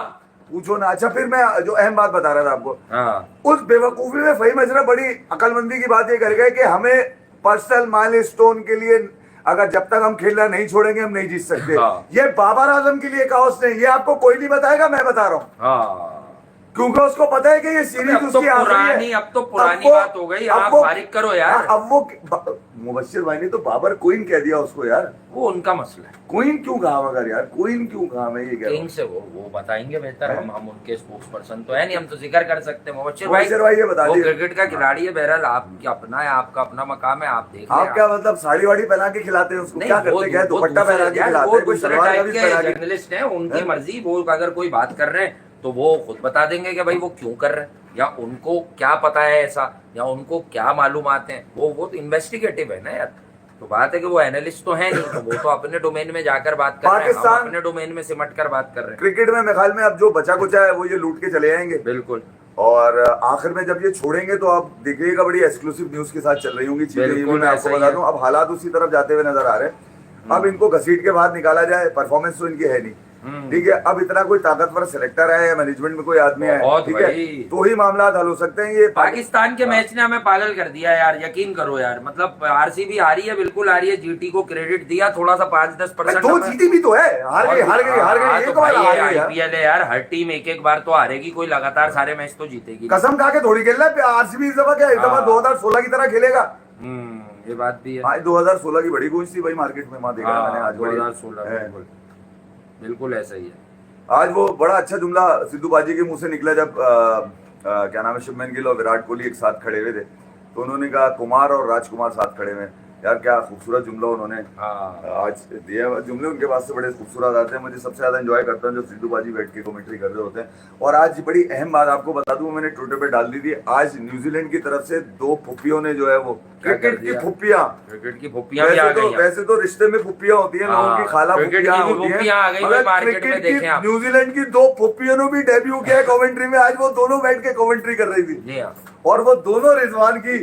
पूछो ना। अच्छा फिर मैं जो अहम बात बता रहा था आपको, उस बेवकूफी में फहीम अशरफ बड़ी अकलमंदी की बात ये कर गए कि हमें पर्सनल माइलस्टोन के लिए अगर जब तक हम खेलना नहीं छोड़ेंगे हम नहीं जीत सकते। ये बाबर आजम के लिए कहा उसने, ये आपको कोई नहीं बताएगा, मैं बता रहा हूँ। क्योंकि उसको पता है कि ये सीरीज उसकी आखिरी है। अब तो पुरानी बात हो गई, आप फारिग करो यार। अब वो मुबश्शिर भाई ने तो बाबर क्वीन कह दिया उसको यार, वो उनका मसला है। क्वीन क्यों कहा मगर यार, क्वीन क्यों कहा? मैं ये कह रहा हूं से वो बताएंगे बेहतर। हम उनके स्पोक्स पर्सन तो है नहीं, हम तो जिक्र कर सकते हैं। मुबश्शिर भाई ये बता दिए, क्रिकेट का खिलाड़ी है, बहरहाल आपका अपना है, आपका अपना मकाम है, आप देख। आप क्या मतलब साड़ी वाड़ी पहना के खिलाते हैं उसको? क्या करते हैं? दुपट्टा पहना के खिलाते हैं, कोई सलवार कमीज पहना के। जर्नलिस्ट है, उनकी मर्जी। वो अगर कोई बात कर रहे हैं तो वो खुद बता देंगे कि भाई वो क्यों कर रहे हैं, या उनको क्या पता है ऐसा, या उनको क्या मालूमात हैं। वो तो इन्वेस्टिगेटिव है ना यार। तो बात है कि वो एनालिस्ट तो है नहीं, तो वो तो अपने डोमेन में जाकर बात कर रहे हैं, हम अपने डोमेन में सिमट कर बात कर रहे हैं। क्रिकेट में मेरे ख्याल में अब जो बचा कुचा है वो ये लूट के चले जाएंगे। बिल्कुल। और आखिर में जब ये छोड़ेंगे तो आप देखिएगा बड़ी एक्सक्लूसिव न्यूज के साथ चल रही होंगी चीजें। ये मैं आपको बता दूं, अब हालात उसी तरफ जाते हुए नजर आ रहे हैं। अब इनको घसीट के बाहर निकाला जाए, परफॉर्मेंस तो इनकी है नहीं, ठीक है। अब इतना कोई ताकतवर सिलेक्टर है या मैनेजमेंट में कोई आदमी है, ठीक है, तो ही मामला हल हो सकते हैं। ये पाकिस्तान के मैच ने हमें पागल कर दिया यार, यकीन करो यार। मतलब आरसीबी आ रही है, बिल्कुल आ रही है, जीटी को क्रेडिट दिया थोड़ा सा 5-10%। दो जीती भी तो है, हार गई आईपीएल है यार, हर टीम एक बार तो हारेगी, कोई लगातार सारे मैच तो जीतेगी। कसम खा के थोड़ी खेल रहा है आरसीबी। इस दफा क्या, इस दफा 2016 की तरह खेलेगा। ये बात भी है। आज 2016 की बड़ी गूंज थी भाई मार्केट में, देखा मैंने आज 2016 बिल्कुल ऐसा ही है। आज वो बड़ा अच्छा जुमला सिद्धू बाजी के मुंह से निकला जब क्या नाम है, शुभमन गिल और विराट कोहली एक साथ खड़े हुए थे, तो उन्होंने कहा कुमार और राजकुमार साथ खड़े हुए, यार क्या खूबसूरत जुमला उन्होंने हाँ आज दिया। जुमले उनके पास से बड़े खूबसूरत आते हैं। मुझे सबसे ज्यादा एंजॉय करता हूँ जब सिद्धू बाजी बैठ के कमेंट्री कर रहे होते हैं। और आज बड़ी अहम बात आपको बता दूं, मैंने ट्विटर पे डाल दी थी। आज न्यूजीलैंड की तरफ से 2 फुप्पियों ने जो है वो क्या कर क्रिकेट की दिया? फुप्पियां, क्रिकेट की फुप्पियां भी आ गई हैं। वैसे तो रिश्ते में फुप्पियां होती हैं, लोगों हाँ, की खाला क्रिकेट फुप्पियां की भी होती हैं, फुप्पियां आ गई भाई, मगर मार्केट में क्रिकेट देखें की आप। न्यूजीलैंड की 2 फुप्पियों ने भी डेब्यू किया कमेंट्री में। आज वो दोनों बैठ के कमेंट्री कर रही थी जी हाँ। और वो दोनों रिजवान की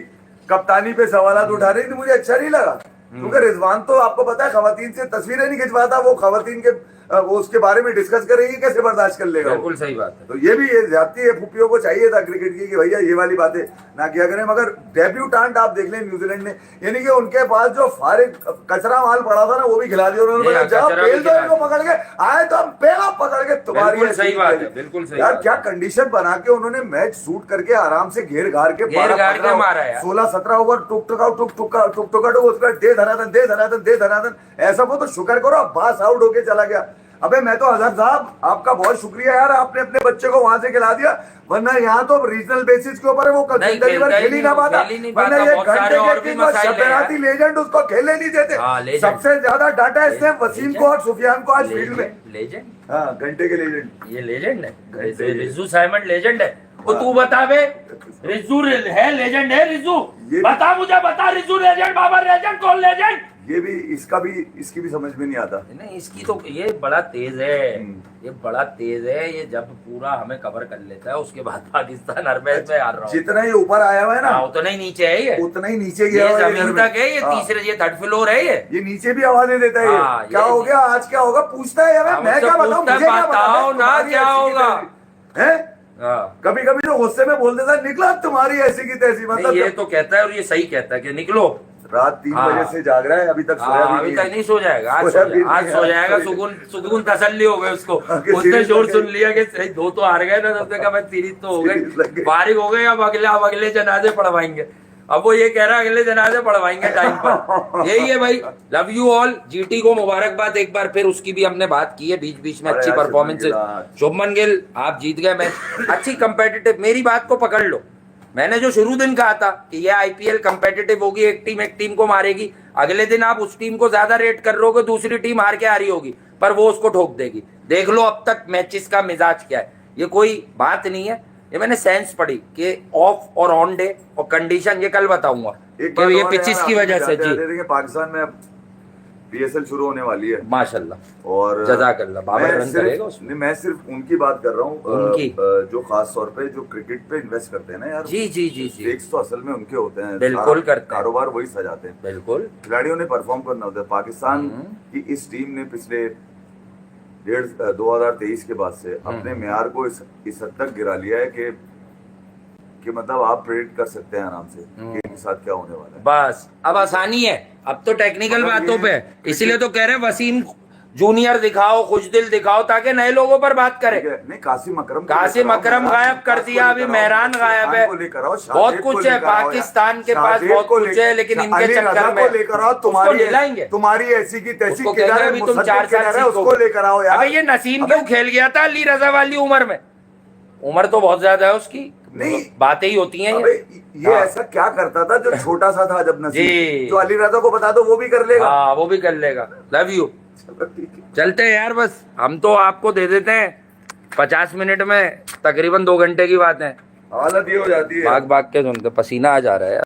कप्तानी पे सवालात उठा रही थी। मुझे अच्छा नहीं लगा क्योंकि रिजवान तो आपको पता है खवातीन से तस्वीरें नहीं खिंचवाता, वो खवातीन के वो उसके बारे में डिस्कस करेगी, कैसे बर्दाश्त कर लेगा वो? बिल्कुल सही बात है। तो ये भी ये ज्यादती है। फुप्पियों को चाहिए था क्रिकेट की कि भैया ये वाली बातें ना किया करें। मगर डेब्यूटांट आप देख लें न्यूजीलैंड ने, यानी कि उनके पास जो फारिग कचरा माल पड़ा था ना वो भी खिला दिया उन्होंने। ये बोला जाओ कचरा भी पेल दो खिला इनको पकड़ के, आए तो हम पेला पकड़ के तुम्हारी बिल्कुल ऐसी सही बात खेली। है, बिल्कुल सही यार बात क्या है। कंडीशन बना के उन्होंने मैच शूट करके आराम से घेर घार के घेर घार के मारा यार। 16-17 ओवर टुक टुका उसका दे धनाधन ऐसा। वो तो शुक्र करो बास आउट होके चला गया। अबे मैं तो अजहर साहब आपका बहुत शुक्रिया यार, आपने अपने बच्चे को वहां से खिला दिया, वरना यहाँ तो रीजनल बेसिस के ऊपर वो नहीं, जिंदगी भर खेलता ही खेल ही ना नहीं, पाता। खेल ही नहीं वरना पाता, ये बहुत सारे घंटे और के भी किंग मसाइल हैं शबराती लेजेंड उसको खेलने नहीं देते। हाँ, लेजेंड। सबसे ज्यादा डाटा इसने वसीम को और सुफियान को आज फील्ड में। लेजेंड, हाँ घंटे के लेजेंड, ये लेजेंड है। घंटे। रिजू साइमंड लेजेंड है। वो तू बता बे, रिजू है लेजेंड है? रिजू ये- बता, मुझे बता, रिजू लेजेंड, बाबर लेजेंड, कौन लेजेंड? ये भी इसकी भी समझ में नहीं आता। नहीं, इसकी तो ये बड़ा तेज है, ये बड़ा तेज है। ये जब पूरा हमें कवर कर लेता है उसके बाद पाकिस्तान हर मैच में हार रहा है। जितना ही ऊपर आया हुआ है ना हाँ, उतना ही नीचे है ये, उतना ही नीचे गया हुआ ये है जमीन इधर में। तक है, ये हाँ। तीसरे, ये 3rd फ्लोर है ये नीचे भी आवाजें देता है हाँ, ये। क्या ये- हो गया आज, क्या होगा पूछता है। हाँ, मैं मुझसे क्या बताऊं, पूछता है, मुझे क्या बताओ बताऊं, ना, तुम्हारी क्या ऐसी की होगा? तैसी। हैं? हाँ। कभी कभी तो गुस्से में बोल देता है, निकला तुम्हारी ऐसी की तैसी। नहीं, मतलब ये तो कहता है और ये सही कहता है कि निकलो। रात 3 हाँ। बजे से जाग रहा है, अभी तक सोया हाँ, भी अभी तक नहीं सो जाएगा, आज सोया सो भी आज नहीं, सो आज जाएगा। सोया। सुकून तसल्ली हो गई उसको। आगे उसने सीरीज जोर लग सुन गई। लिया कि सही 2 तो हार गए ना, तब तक मैं सीरीज तो हो सीरीज लग गई, गई। फारिग हो गए। अब अगले जनाजे पढ़वाएंगे। अब वो ये कह रहा है अगले जनाजे पढ़वाएंगे टाइम पर। यही है भाई। Love you all. जीटी को मुबारकबाद एक बार फिर, उसकी भी हमने बात की है बीच बीच में, अरे अच्छी यार, परफॉर्मेंस। शुभमन गिल, हाँ। शुभमन गिल आप जीत गए मैच, अच्छी कंपेटिटिव। मेरी बात को पकड़ लो, मैंने जो शुरू दिन कहा था कि ये आईपीएल कंपेटिटिव होगी, एक टीम को मारेगी। अगले दिन आप उस टीम को ज्यादा रेट कर रहे हो, दूसरी टीम हार के आ रही होगी, पर वो उसको ठोक देगी। देख लो अब तक मैचेस का मिजाज क्या है। ये कोई बात नहीं है, ये मैंने सेंस पढ़ी कि ऑफ और ऑन डे और कंडीशन, ये कल बताऊंगा एक कि बात ये और है पिचिस यार, की वजह आपको से। जानते जी रहते हैं कि पाकिस्तान में अब पीएसएल शुरू होने वाली है माशाल्लाह, और जज़ाकल्लाह। बाबर रन करेगा उसमें। नहीं, मैं सिर्फ उनकी बात कर रहा हूँ उनकी? जो खास तौर पे जो क्रिकेट पे इन्वेस्ट करते हैं ना यार। जी जी जी जी, स्टेक्स तो असल में उनके होते हैं, बिल्कुल सारा करते हैं। कारोबार वही सजाते हैं। बिल्कुल। खिलाड़ियों ने परफॉर्म करना होता है। पाकिस्तान की इस टीम ने पिछले 2023 के बाद से अपने म्यार को इस हद तक गिरा लिया है कि मतलब आप प्रेडिक्ट कर सकते हैं आराम से कि इनके साथ क्या होने वाला है। बस अब आसानी है, अब तो टेक्निकल मतलब बातों ये पे, इसीलिए तो कह रहे हैं वसीम जूनियर दिखाओ, खुशदिल दिखाओ, ताकि नए लोगों पर बात करें। ठीक है? नहीं, कासिम अकरम गायब कर दिया, अभी मेहरान गायब है, बहुत कुछ है पाकिस्तान के पास, बहुत कुछ है, लेकिन इनके चक्कर में लेकर आओ। तुम्हारी ऐसी की तैसी उसको किधर कहते हैं है, अभी तुम मुसद्दिक 4 साल किधर है, उसको सीखोगे। लेकर आओ यार। अबे ये नसीम क्यों खेल गया था अली रजा वाली उम्र में? उम्र तो बहुत ज्यादा है उसकी, नहीं, बातें ही होती हैं अबे ये। ये हाँ। ऐसा क्या करता था जो छोटा सा था जब जी। नसीब, जो अली रजा को बता दो वो भी कर लेगा। हाँ, वो भी कर लेगा। Love you. चलो ठीक है। चलते हैं यार, बस हम तो आपको दे देते हैं 50 मिनट में, तकरीबन 2 घंटे की बात है। हालत ये हो जाती है। भाग भाग के सुनते, पसीना आ जा रहा है यार।